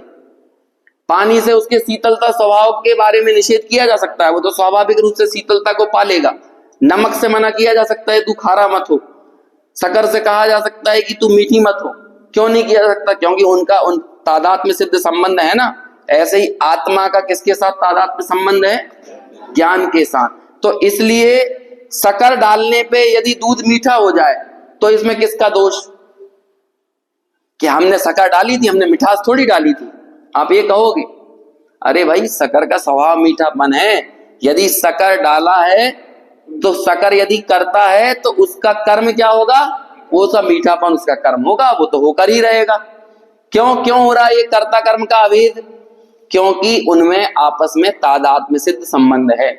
पानी से उसके शीतलता स्वभाव के बारे में निषेध किया जा सकता है, वो तो स्वाभाविक रूप से शीतलता को पालेगा। नमक से मना किया जा सकता है तू खारा मत हो, शक्कर से कहा जा सकता है कि तू मीठी मत हो। क्यों नहीं किया जा सकता? क्योंकि उनका उन तादात्म्य सिद्ध संबंध है ना। ऐसे ही आत्मा का किसके साथ तादात्म्य संबंध है? ज्ञान के साथ। तो इसलिए शक्कर डालने पे यदि दूध मीठा हो जाए तो इसमें किसका दोष? कि हमने शक्कर डाली थी, हमने मिठास थोड़ी डाली थी। आप ये कहोगे, अरे भाई शक्कर का स्वभाव मीठापन है, यदि शक्कर डाला है तो शक्कर यदि करता है तो उसका कर्म क्या होगा? वो सब मीठापन उसका कर्म होगा, वो तो होकर ही रहेगा। क्यों हो रहा है ये कर्ता कर्म का अभेद? क्योंकि उनमें आपस में तादात्म्य सिद्ध संबंध है।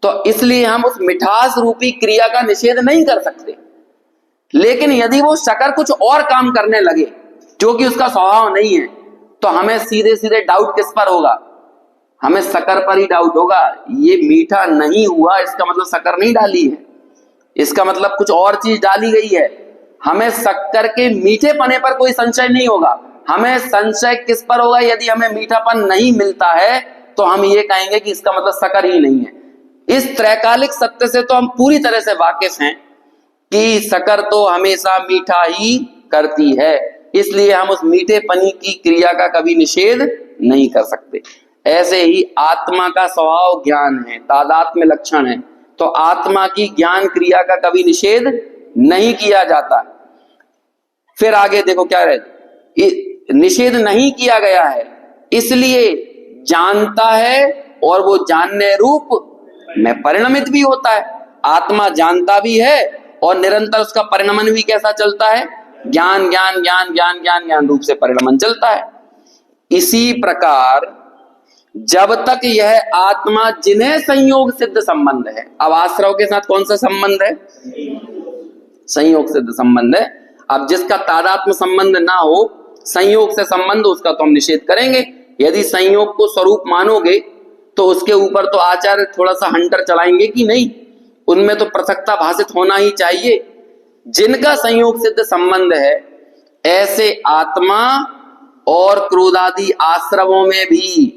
तो इसलिए हम उस मिठास रूपी क्रिया का निषेध नहीं कर सकते। लेकिन यदि वो शक्कर कुछ और काम करने लगे जो कि उसका स्वभाव नहीं है, तो हमें सीधे सीधे डाउट किस पर होगा? हमें शक्कर पर ही डाउट होगा। ये मीठा नहीं हुआ, इसका मतलब शक्कर नहीं डाली है, इसका मतलब कुछ और चीज डाली गई है। हमें शक्कर के मीठे पने पर कोई संशय नहीं होगा, हमें संशय किस पर होगा? यदि हमें मीठापन नहीं मिलता है तो हम ये कहेंगे कि इसका मतलब शक्कर ही नहीं है। इस त्रैकालिक सत्य से तो हम पूरी तरह से वाकिफ हैं कि शक्कर तो हमेशा मीठा ही करती है, इसलिए हम उस मीठे पनी की क्रिया का कभी निषेध नहीं कर सकते। ऐसे ही आत्मा का स्वभाव ज्ञान है, तादात्म्य लक्षण है, तो आत्मा की ज्ञान क्रिया का कभी निषेध नहीं किया जाता। फिर आगे देखो क्या रहे, निषेध नहीं किया गया है इसलिए जानता है और वो जानने रूप में परिणमित भी होता है। आत्मा जानता भी है और निरंतर उसका परिणमन भी कैसा चलता है? ज्ञान ज्ञान ज्ञान ज्ञान ज्ञान ज्ञान रूप से परिणमन चलता है। इसी प्रकार जब तक यह आत्मा जिन्हें संयोग सिद्ध संबंध है, अब आश्रव के साथ कौन सा संबंध है? संयोग सिद्ध संबंध है। अब जिसका तादात्म्य संबंध ना हो, संयोग से संबंध, उसका तो हम निषेध करेंगे। यदि संयोग को स्वरूप मानोगे तो उसके ऊपर तो आचार्य थोड़ा सा हंटर चलाएंगे कि नहीं, उनमें तो पृथकता भाषित होना ही चाहिए। जिनका संयोग सिद्ध संबंध है ऐसे आत्मा और क्रोधादि आश्रवों में भी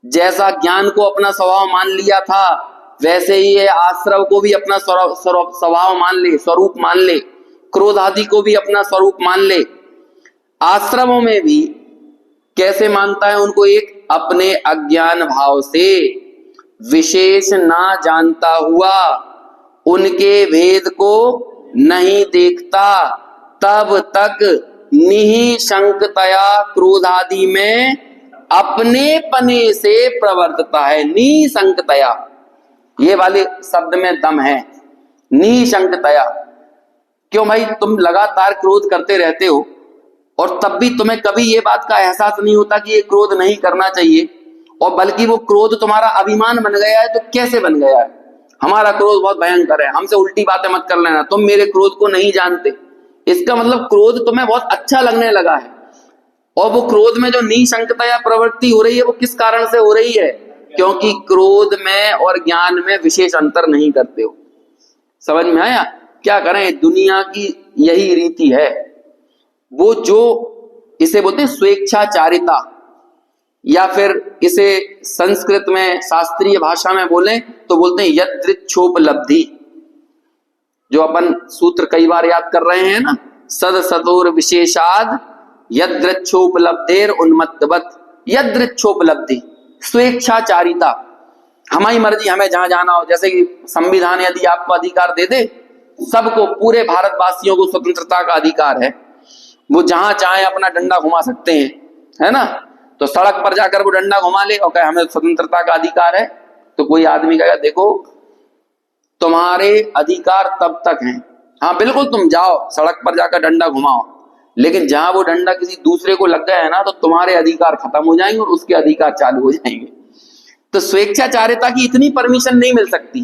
जैसा ज्ञान को अपना स्वभाव मान लिया था, वैसे ही ये आश्रव को भी अपना स्वभाव मान ले, स्वरूप मान ले, क्रोध आदि को भी अपना स्वरूप मान ले। आश्रमों में भी कैसे मानता है उनको? एक अपने अज्ञान भाव से विशेष ना जानता हुआ, उनके भेद को नहीं देखता, तब तक निःशंकतया क्रोध आदि में अपने पने से प्रवर्तता है। निःशंकतया, ये वाले शब्द में दम है, निःशंकतया। क्यों भाई? तुम लगातार क्रोध करते रहते हो और तब भी तुम्हें कभी ये बात का एहसास नहीं होता कि ये क्रोध नहीं करना चाहिए, और बल्कि वो क्रोध तुम्हारा अभिमान बन गया है। तो कैसे बन गया है? हमारा क्रोध बहुत भयंकर है, हमसे उल्टी बातें मत कर लेना, तुम मेरे क्रोध को नहीं जानते। इसका मतलब क्रोध तुम्हें बहुत अच्छा लगने लगा है। और वो क्रोध में जो निःशंकतया प्रवृत्ति हो रही है वो किस कारण से हो रही है? क्योंकि क्रोध में और ज्ञान में विशेष अंतर नहीं करते हो। समझ में आया? क्या करें, दुनिया की यही रीति है। वो जो इसे बोलते हैं स्वेच्छाचारिता, या फिर इसे संस्कृत में शास्त्रीय भाषा में बोले तो बोलते हैं यदृच्छोपलब्धि। जो अपन सूत्र कई बार याद कर रहे हैं ना, सद सतोर विशेषाद यदृच्छोपलब्धेर उन्मत्तवत। यदृच्छोपलब्धि, स्वेच्छाचारिता, हमारी मर्जी, हमें जहां जाना हो। जैसे कि संविधान यदि आपको अधिकार दे दे, सबको, पूरे भारतवासियों को स्वतंत्रता का अधिकार है, वो जहां चाहे अपना डंडा घुमा सकते हैं, है ना। तो सड़क पर जाकर वो डंडा घुमा ले और कहे हमें स्वतंत्रता का अधिकार है, तो कोई आदमी कहेगा देखो तुम्हारे अधिकार तब तक हैं, हाँ बिल्कुल, तुम जाओ सड़क पर जाकर डंडा घुमाओ, लेकिन जहां वो डंडा किसी दूसरे को लग गया है ना, तो तुम्हारे अधिकार खत्म हो जाएंगे और उसके अधिकार चालू हो जाएंगे। तो स्वेच्छाचारिता की इतनी परमिशन नहीं मिल सकती।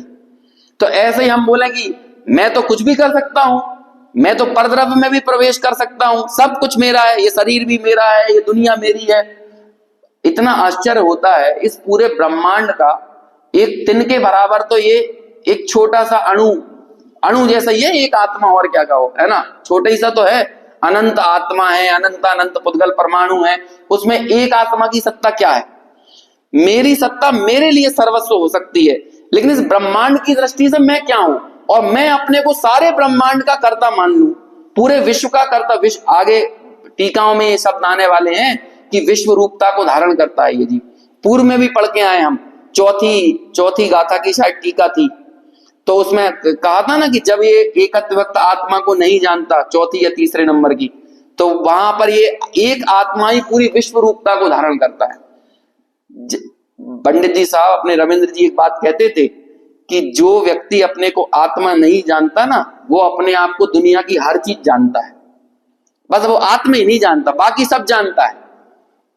तो ऐसे ही हम बोले कि मैं तो कुछ भी कर सकता हूं, मैं तो परद्रव्य में भी प्रवेश कर सकता हूं, सब कुछ मेरा है, ये शरीर भी मेरा है, ये दुनिया मेरी है। इतना आश्चर्य होता है इस पूरे ब्रह्मांड का, एक तिनके बराबर तो ये एक छोटा सा अणु जैसा ही है एक आत्मा, और क्या कहो, है ना, छोटा ही सा तो है। अनंत आत्मा है, अनंत अनंत पुद्गल परमाणु है, उसमें एक आत्मा की सत्ता क्या है? मेरी सत्ता मेरे लिए सर्वस्व हो सकती है, लेकिन इस ब्रह्मांड की दृष्टि से मैं क्या हूं? और मैं अपने को सारे ब्रह्मांड का कर्ता मान लूं, पूरे विश्व का कर्ता। विश्व, आगे टीकाओं में ये शब्द आने वाले हैं कि विश्व रूपता को धारण करता है ये जीव। पूर्व में भी पढ़ के आए हम, चौथी गाथा की शायद टीका थी, तो उसमें कहा था ना कि जब ये एकत्वक्त आत्मा को नहीं जानता, चौथी या तीसरे नंबर की, तो वहां पर ये एक आत्मा ही पूरी विश्व रूपता को धारण करता है। पंडित जी साहब, अपने रविंद्र जी एक बात कहते थे कि जो व्यक्ति अपने को आत्मा नहीं जानता ना, वो अपने आप को दुनिया की हर चीज जानता है, बस वो आत्मा ही नहीं जानता, बाकी सब जानता है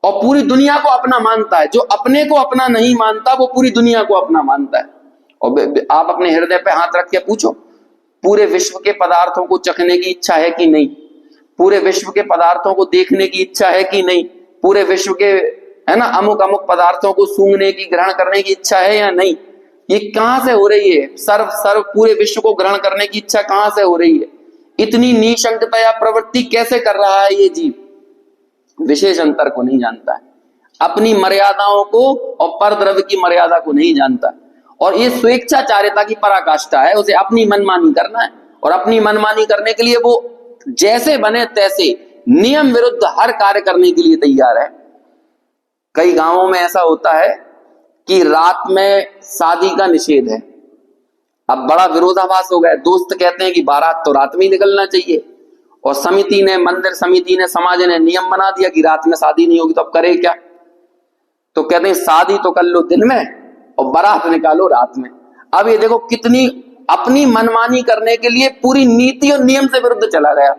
और पूरी दुनिया को अपना मानता है। जो अपने को अपना नहीं मानता वो पूरी दुनिया को अपना मानता है। और आप अपने हृदय पे हाथ रख के पूछो, पूरे विश्व के पदार्थों को चखने की इच्छा है कि नहीं? पूरे विश्व के पदार्थों को देखने की इच्छा है कि नहीं? पूरे विश्व के, है ना, अमुक अमुक पदार्थों को सूंघने की, ग्रहण करने की इच्छा है या नहीं? ये कहां से हो रही है? सर्व पूरे विश्व को ग्रहण करने की इच्छा कहां से हो रही है? इतनी निशंकतया प्रवृत्ति कैसे कर रहा है ये जीव? विशेष अंतर को नहीं जानता है, अपनी मर्यादाओं को और परद्रव्य की मर्यादा को नहीं जानता। और ये स्वेच्छाचारिता की पराकाष्ठा है, उसे अपनी मनमानी करना है, और अपनी मनमानी करने के लिए वो जैसे बने तैसे नियम विरुद्ध हर कार्य करने के लिए तैयार है। कई गांवों में ऐसा होता है कि रात में शादी का निषेध है। अब बड़ा विरोधाभास हो गया, दोस्त कहते हैं कि बारात तो रात में ही निकलना चाहिए, और समिति ने, मंदिर समिति ने, समाज ने नियम बना दिया कि रात में शादी नहीं होगी, तो अब करे क्या? तो कहते हैं शादी तो कर लो दिन में और बारात निकालो रात में। अब ये देखो कितनी अपनी मनमानी करने के लिए पूरी नीति और नियम से विरुद्ध चला गया।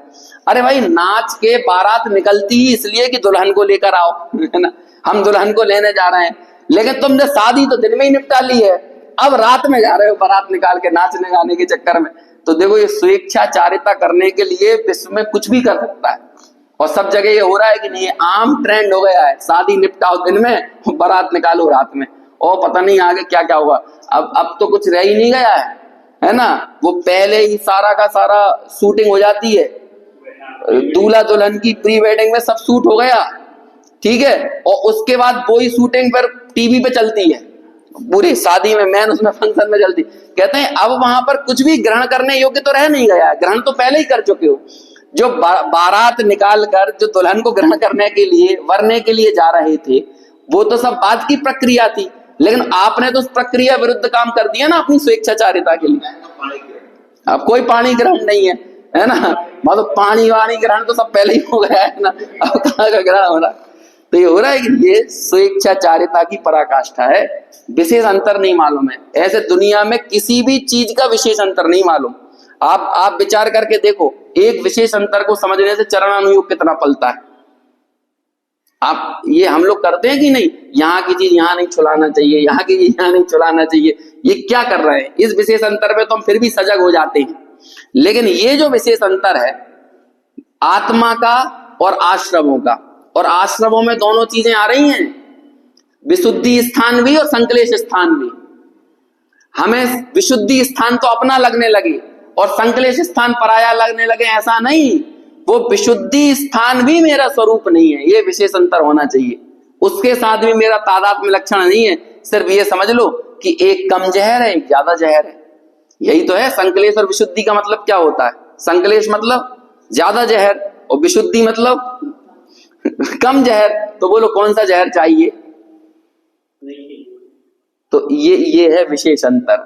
अरे भाई, नाच के बारात निकलती ही इसलिए कि दुल्हन को लेकर आओ, है ना, हम दुल्हन को लेने जा रहे हैं, लेकिन तुमने शादी तो दिन में ही निपटा ली है, अब रात में जा रहे हो बारात निकाल के नाचने गाने के चक्कर में। तो देखो, ये स्वेच्छाचारिता करने के लिए विश्व में कुछ भी कर सकता है, और सब जगह ये हो रहा है कि नहीं, आम ट्रेंड हो गया है, शादी निपटाओ दिन में, बारात निकालो रात में, और पता नहीं आगे क्या क्या होगा। अब तो कुछ रह ही नहीं गया है ना, वो पहले ही सारा का सारा शूटिंग हो जाती है, दूल्हा दुल्हन की प्री वेडिंग में सब शूट हो गया, ठीक है, और उसके बाद वही शूटिंग पर टीवी पे चलती है, पूरी शादी में, मैन उसमें फंक्शन में चलती। कहते हैं अब वहां पर कुछ भी ग्रहण करने योग्य तो रह नहीं गया है, ग्रहण तो पहले ही कर चुके हो। जो बारात निकाल कर जो दुल्हन को ग्रहण करने के लिए, वरने के लिए जा रहे थे, वो तो सब बाद की प्रक्रिया थी, लेकिन आपने तो उस प्रक्रिया विरुद्ध काम कर दिया ना अपनी स्वेच्छाचारिता के लिए। अब कोई पानी ग्रहण नहीं है ना, मतलब पानी वाणी ग्रहण तो सब पहले ही हो गया है ना, अब कहाँ का ग्रहण हो रहा? तो ये हो रहा है कि ये स्वेच्छाचारिता की पराकाष्ठा है, विशेष अंतर नहीं मालूम है। ऐसे दुनिया में किसी भी चीज का विशेष अंतर नहीं मालूम। आप विचार करके देखो, एक विशेष अंतर को समझने से चरणानुयोग कितना पलता है। आप ये हम लोग करते हैं कि नहीं, यहाँ की चीज यहाँ नहीं छुलाना चाहिए, यहाँ की चीज यहाँ नहीं छुलाना चाहिए, ये क्या कर रहे हैं? इस विशेष अंतर पे तो हम फिर भी सजग हो जाते हैं, लेकिन ये जो विशेष अंतर है आत्मा का और आश्रमों का, और आश्रमों में दोनों चीजें आ रही हैं, विशुद्धि स्थान भी और संकलेश स्थान भी। हमें विशुद्धि स्थान तो अपना लगने लगे और संकलेश स्थान पराया लगने लगे, ऐसा नहीं, वो विशुद्धि स्थान भी मेरा स्वरूप नहीं है, ये विशेष अंतर होना चाहिए। उसके साथ भी मेरा तादात्म्य लक्षण नहीं है। सिर्फ ये समझ लो कि एक कम जहर है, एक ज्यादा जहर है, यही तो है। संकलेश और विशुद्धि का मतलब क्या होता है? संकलेश मतलब ज्यादा जहर और विशुद्धि मतलब कम जहर। तो बोलो कौन सा जहर चाहिए? तो ये है विशेष अंतर,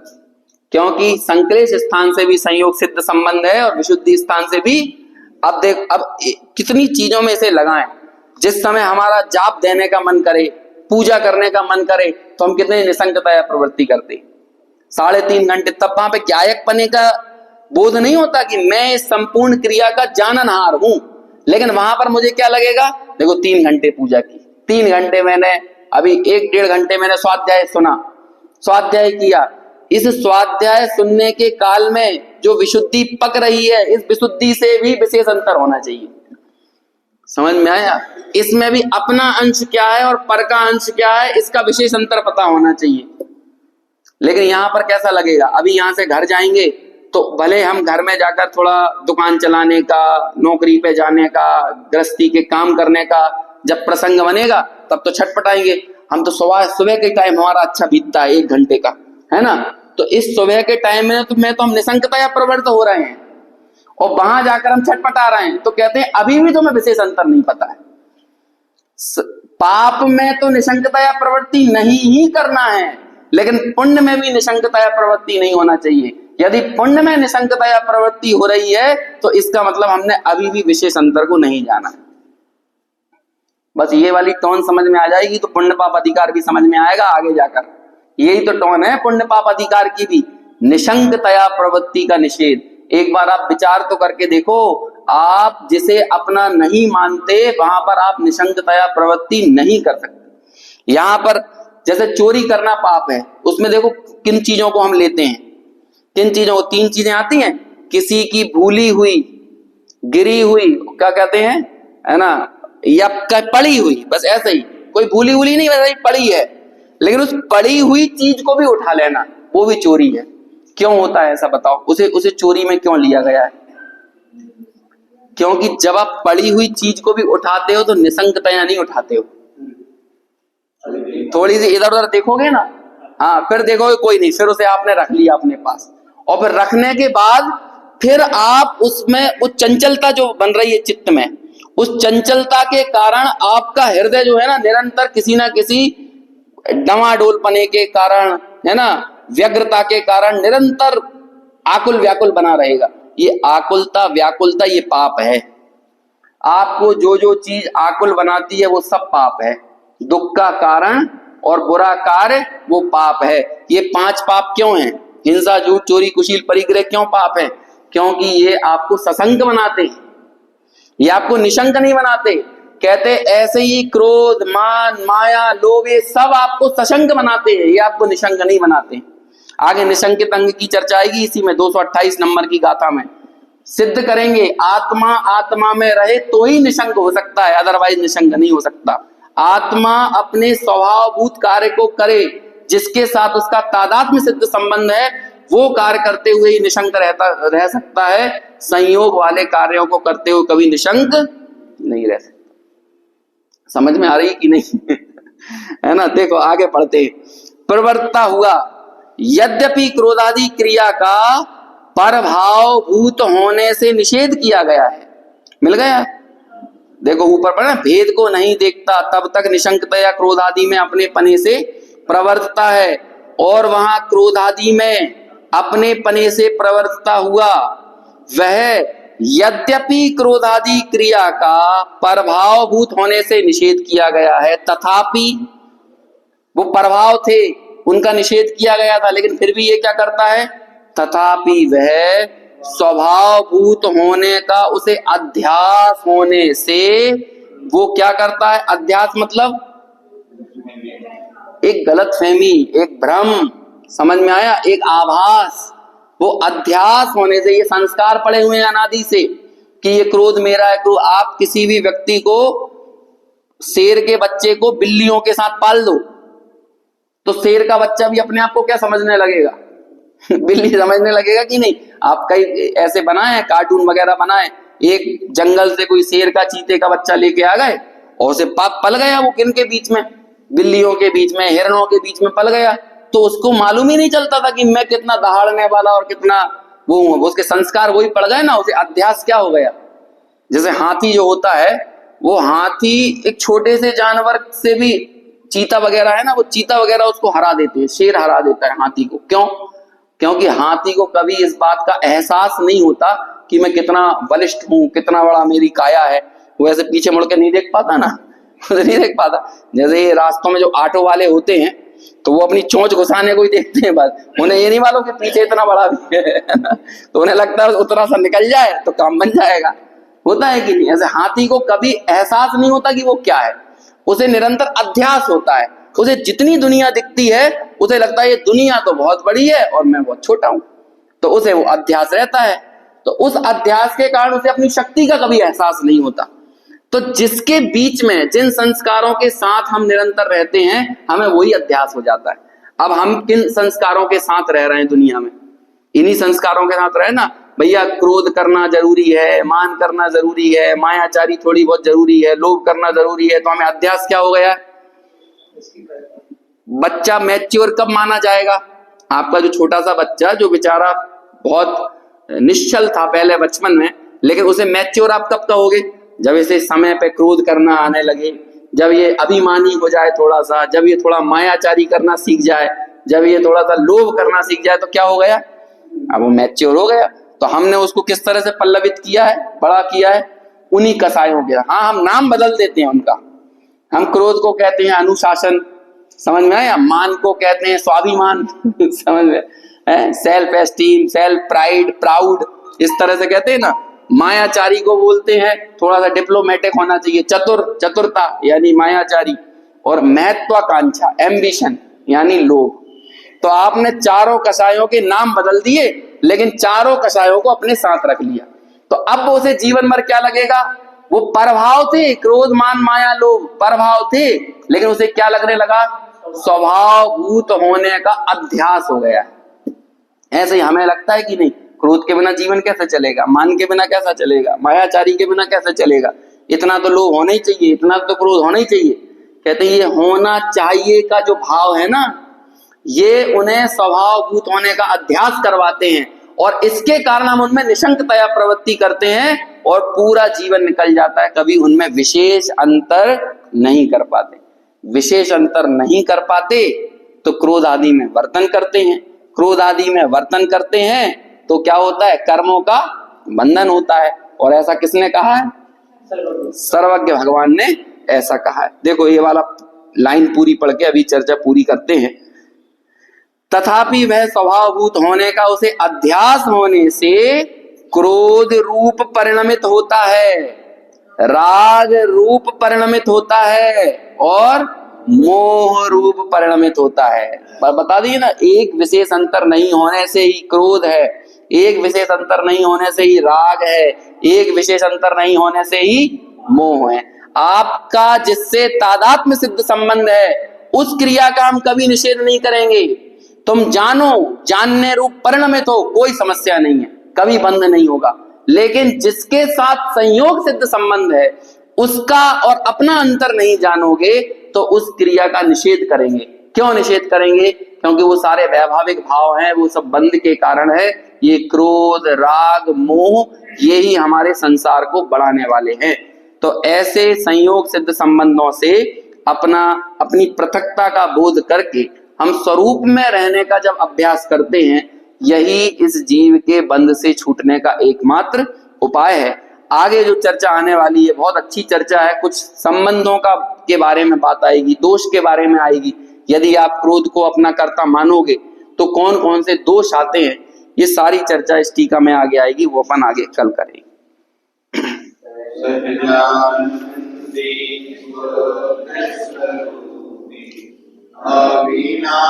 क्योंकि संकलेश स्थान से भी संयोग सिद्ध संबंध है और विशुद्धि स्थान से भी। अब देख, अब कितनी चीजों में इसे लगाएं। जिस समय हमारा जाप देने का मन करे, पूजा करने का मन करे, तो हम कितने निसंगता या प्रवृत्ति करते, 3.5 घंटे, तब वहां पे गायक पने का बोध नहीं होता कि मैं इस संपूर्ण क्रिया का जाननहार हूं। लेकिन वहां पर मुझे क्या लगेगा, देखो 3 घंटे पूजा की, 3 घंटे मैंने अभी 1-1.5 घंटे मैंने स्वाध्याय सुना, स्वाध्याय किया। इस स्वाध्याय सुनने के काल में जो विशुद्धि पक रही है, इस विशुद्धि से भी विशेष अंतर होना चाहिए। समझ में आया? इसमें भी अपना अंश क्या है और पर का अंश क्या है, इसका विशेष अंतर पता होना चाहिए। लेकिन यहां पर कैसा लगेगा, अभी यहां से घर जाएंगे तो भले हम घर में जाकर थोड़ा दुकान चलाने का, नौकरी पे जाने का, गृहस्थी के काम करने का जब प्रसंग बनेगा तब तो छटपटाएंगे। हम तो सुबह के टाइम हमारा अच्छा बीतता है 1 घंटे का, है ना। तो इस सुबह के टाइम में तो हम निसंकता प्रवृत्त हो रहे हैं और वहां जाकर हम छटपटा रहे हैं, तो कहते हैं अभी भी तुम्हें विशेष अंतर नहीं पता है। पाप में तो निसंकता प्रवृत्ति नहीं ही करना है, लेकिन पुण्य में भी निसंकता प्रवृत्ति नहीं होना चाहिए। यदि पुण्य में निसंकता प्रवृत्ति हो रही है तो इसका मतलब हमने अभी भी विशेष अंतर को नहीं जाना है। बस ये वाली टोन समझ में आ जाएगी तो पुण्य पाप अधिकार भी समझ में आएगा आगे जाकर। यही तो टोन है पुण्य पाप अधिकार की भी, निसंकता प्रवृत्ति का निषेध। एक बार आप विचार तो करके देखो, आप जिसे अपना नहीं मानते वहां पर आप निसंकता प्रवृत्ति नहीं कर सकते। यहां पर जैसे चोरी करना पाप है, उसमें देखो किन चीजों को हम लेते हैं, किन चीजों को, 3 चीजें आती हैं, किसी की भूली हुई, गिरी हुई, क्या कहते हैं, है ना, या पड़ी हुई, बस ऐसे ही, कोई भूली हुई नहीं, वैसे ही पड़ी है। लेकिन उस पड़ी हुई चीज को भी उठा लेना वो भी चोरी है। क्यों होता है ऐसा बताओ, उसे चोरी में क्यों लिया गया है? क्योंकि जब आप पड़ी हुई चीज को भी उठाते हो तो निसंकता नहीं उठाते हो। थोड़ी सी इधर उधर देखोगे ना, हाँ, फिर देखोगे कोई नहीं, फिर उसे आपने रख लिया अपने पास, और फिर रखने के बाद फिर आप उसमें उस चंचलता जो बन रही है चित्त में, उस चंचलता के कारण आपका हृदय जो है ना निरंतर किसी ना किसी डमाडोलपने के कारण, है ना, व्यग्रता के कारण निरंतर आकुल व्याकुल बना रहेगा। ये आकुलता व्याकुलता ये पाप है। आपको जो जो चीज आकुल बनाती है वो सब पाप है। दुख का कारण और बुरा कार्य वो पाप है। ये 5 पाप क्यों हैं? हिंसा, झूठ, चोरी, कुशील, परिग्रह क्यों पाप है? क्योंकि ये आपको सशंक बनाते हैं, ये आपको निशंक नहीं बनाते। कहते ऐसे ही क्रोध, मान, माया, लोभ ये सब आपको सशंक बनाते हैं, ये आपको निशंक नहीं बनाते। आगे निशंकित अंग की चर्चा आएगी इसी में 228 नंबर की गाथा में सिद्ध करेंगे। आत्मा आत्मा में रहे तो ही निशंक हो सकता है, अदरवाइज निशंक नहीं हो सकता। आत्मा अपने स्वभावभूत कार्य को करे, जिसके साथ उसका तादात्म्य सिद्ध संबंध है, वो कार्य करते हुए ही निशंक रह सकता है। संयोग वाले कार्यों को करते हुए कभी निशंक नहीं रह सकता। समझ में आ रही कि नहीं? है ना। देखो आगे पढ़ते, प्रवृत्ता हुआ, यद्यपि क्रोधादि क्रिया का परभाव भूत होने से निषेध किया गया है। मिल गया? देखो ऊपर पढ़ा, भेद को नहीं देखता तब तक निशंकता या क्रोधादि में अपने पने से प्रवर्तता है, और वहां क्रोधादि में अपने पने से प्रवर्तता हुआ वह यद्यपि क्रोधादि क्रिया का प्रभाव भूत होने से निषेध किया गया है, तथापि वो प्रभाव थे उनका निषेध किया गया था, लेकिन फिर भी ये क्या करता है, तथापि वह स्वभाव भूत होने का उसे अध्यास होने से वो क्या करता है। अध्यास मतलब एक गलतफहमी, एक भ्रम, समझ में आया, एक आभास। वो अध्यास होने से, ये संस्कार पड़े हुए हैं अनादि से कि ये क्रोध मेरा है। क्रोध, आप किसी भी व्यक्ति को, शेर के बच्चे को बिल्लियों के साथ पाल दो तो शेर का बच्चा भी अपने आप को क्या समझने लगेगा? बिल्ली समझने लगेगा कि नहीं? आप कई ऐसे बनाए, कार्टून वगैरह बनाए, एक जंगल से कोई शेर का, चीते का बच्चा लेके आ गए और उसे पल गया, वो किन के बीच में, बिल्लियों के बीच में, हिरणों के बीच में पल गया, तो उसको मालूम ही नहीं चलता था कि मैं कितना दहाड़ने वाला और कितना वो हूं। उसके संस्कार वही पड़ गए ना, उसे अध्यास क्या हो गया। जैसे हाथी जो होता है, वो हाथी एक छोटे से जानवर से भी, चीता वगैरह है ना, वो चीता वगैरह उसको हरा देते हैं, शेर हरा देता है हाथी को। क्यों? क्योंकि हाथी को कभी इस बात का एहसास नहीं होता कि मैं कितना बलिष्ठ हूं, कितना बड़ा मेरी काया है। वो ऐसे पीछे मुड़ के नहीं देख पाता ना, नहीं देख पाता। जैसे ये रास्तों में जो ऑटो वाले होते हैं, तो वो अपनी चोंच घुसाने को ही देखते हैं बस, उन्हें ये नहीं मालूम कि पीछे इतना बड़ा भी है तो उन्हें लगता है उतना सा निकल जाए तो काम बन जाएगा। होता है कि नहीं? ऐसे हाथी को कभी एहसास नहीं होता कि वो क्या है, उसे निरंतर अध्यास होता है। उसे जितनी दुनिया दिखती है उसे लगता है ये दुनिया तो बहुत बड़ी है और मैं बहुत छोटा हूं, तो उसे वो अध्यास रहता है। तो उस अध्यास के कारण उसे अपनी शक्ति का कभी एहसास नहीं होता। तो जिसके बीच में जिन संस्कारों के साथ हम निरंतर रहते हैं हमें वही अध्यास हो जाता है। अब हम किन संस्कारों के साथ रह रहे हैं दुनिया में? इन्हीं संस्कारों के साथ रहे ना भैया। क्रोध करना जरूरी है, मान करना जरूरी है, मायाचारी थोड़ी बहुत जरूरी है, लोभ करना जरूरी है, तो हमें अध्यास क्या हो गया? बच्चा मैच्योर कब माना जाएगा? आपका जो छोटा सा बच्चा जो बेचारा बहुत निश्चल था पहले बचपन में, लेकिन उसे मैच्योर आप कब कहोगे? जब इसे समय पे क्रोध करना आने लगे, जब ये अभिमानी हो जाए थोड़ा सा, जब ये थोड़ा मायाचारी करना सीख जाए, जब ये थोड़ा सा लोभ करना सीख जाए, तो क्या हो गया? अब वो मैच्योर हो गया। तो हमने उसको किस तरह से पल्लवित किया है, बड़ा किया है? उन्हीं कसायों के। हाँ, हम नाम बदल देते हैं उनका। हम क्रोध को कहते हैं अनुशासन, समझ में आया? मान को कहते हैं स्वाभिमान समझ में? Self esteem, self pride, proud, इस तरह से कहते हैं ना। मायाचारी को बोलते हैं, थोड़ा सा डिप्लोमेटिक होना चाहिए, चतुर, चतुरता यानी मायाचारी, और महत्वाकांक्षा, एम्बिशन यानी लोभ। तो आपने चारों कसायों के नाम बदल दिए, लेकिन चारों कसायों को अपने साथ रख लिया। तो अब उसे जीवन भर क्या लगेगा? वो प्रभाव थे, क्रोध मान माया लोभ प्रभाव थे, लेकिन उसे क्या लगने लगा? स्वभावभूत होने का अध्यास हो गया। ऐसे ही हमें लगता है कि नहीं, क्रोध के बिना जीवन कैसे चलेगा, मान के बिना कैसा चलेगा, मायाचारी के बिना कैसे चलेगा, इतना तो लोभ होना ही चाहिए, इतना तो क्रोध होना ही चाहिए। कहते हैं ये होना चाहिए का जो भाव है ना, ये उन्हें स्वभावभूत होने का अध्यास करवाते हैं, और इसके कारण हम उनमें निशंकतया प्रवृत्ति करते हैं और पूरा जीवन निकल जाता है। कभी उनमें विशेष अंतर नहीं कर पाते। विशेष अंतर नहीं कर पाते तो क्रोध आदि में वर्तन करते हैं। क्रोध आदि में वर्तन करते हैं तो क्या होता है? कर्मों का बंधन होता है। और ऐसा किसने कहा है? सर्वज्ञ भगवान ने ऐसा कहा है। देखो ये वाला लाइन पूरी पढ़ के अभी चर्चा पूरी करते हैं। तथापि वह स्वभावभूत होने का उसे अध्यास होने से क्रोध रूप परिणमित होता है, राग रूप परिणमित होता है और मोह रूप परिणमित होता है। पर बता दिए ना, एक विशेष अंतर नहीं होने से ही क्रोध है, एक विशेष अंतर नहीं होने से ही राग है, एक विशेष अंतर नहीं होने से ही मोह है। आपका जिससे तादात्म्य सिद्ध संबंध है उस क्रिया का हम कभी निषेध नहीं करेंगे। तुम जानो, जानने रूप परिणमित हो, कोई समस्या नहीं है, कभी बंद नहीं होगा। लेकिन जिसके साथ संयोग सिद्ध संबंध है उसका और अपना अंतर नहीं जानोगे तो उस क्रिया का निषेध करेंगे। क्यों निषेध करेंगे? क्योंकि वो सारे वैभाविक भाव हैं, वो सब बंद के कारण है। ये क्रोध, राग, मोह यही हमारे संसार को बढ़ाने वाले हैं। तो ऐसे संयोग सिद्ध संबंधों से अपनी पृथकता का बोध करके हम स्वरूप में रहने का जब अभ्यास करते हैं, यही इस जीव के बंध से छूटने का एकमात्र उपाय है। आगे जो चर्चा आने वाली है बहुत अच्छी चर्चा है। कुछ संबंधों का के बारे में बात आएगी, दोष के बारे में आएगी। यदि आप क्रोध को अपना कर्ता मानोगे तो कौन कौन से दोष आते हैं, ये सारी चर्चा इस टीका में आगे आएगी, वो अपन आगे कल करेंगे। अविनाशी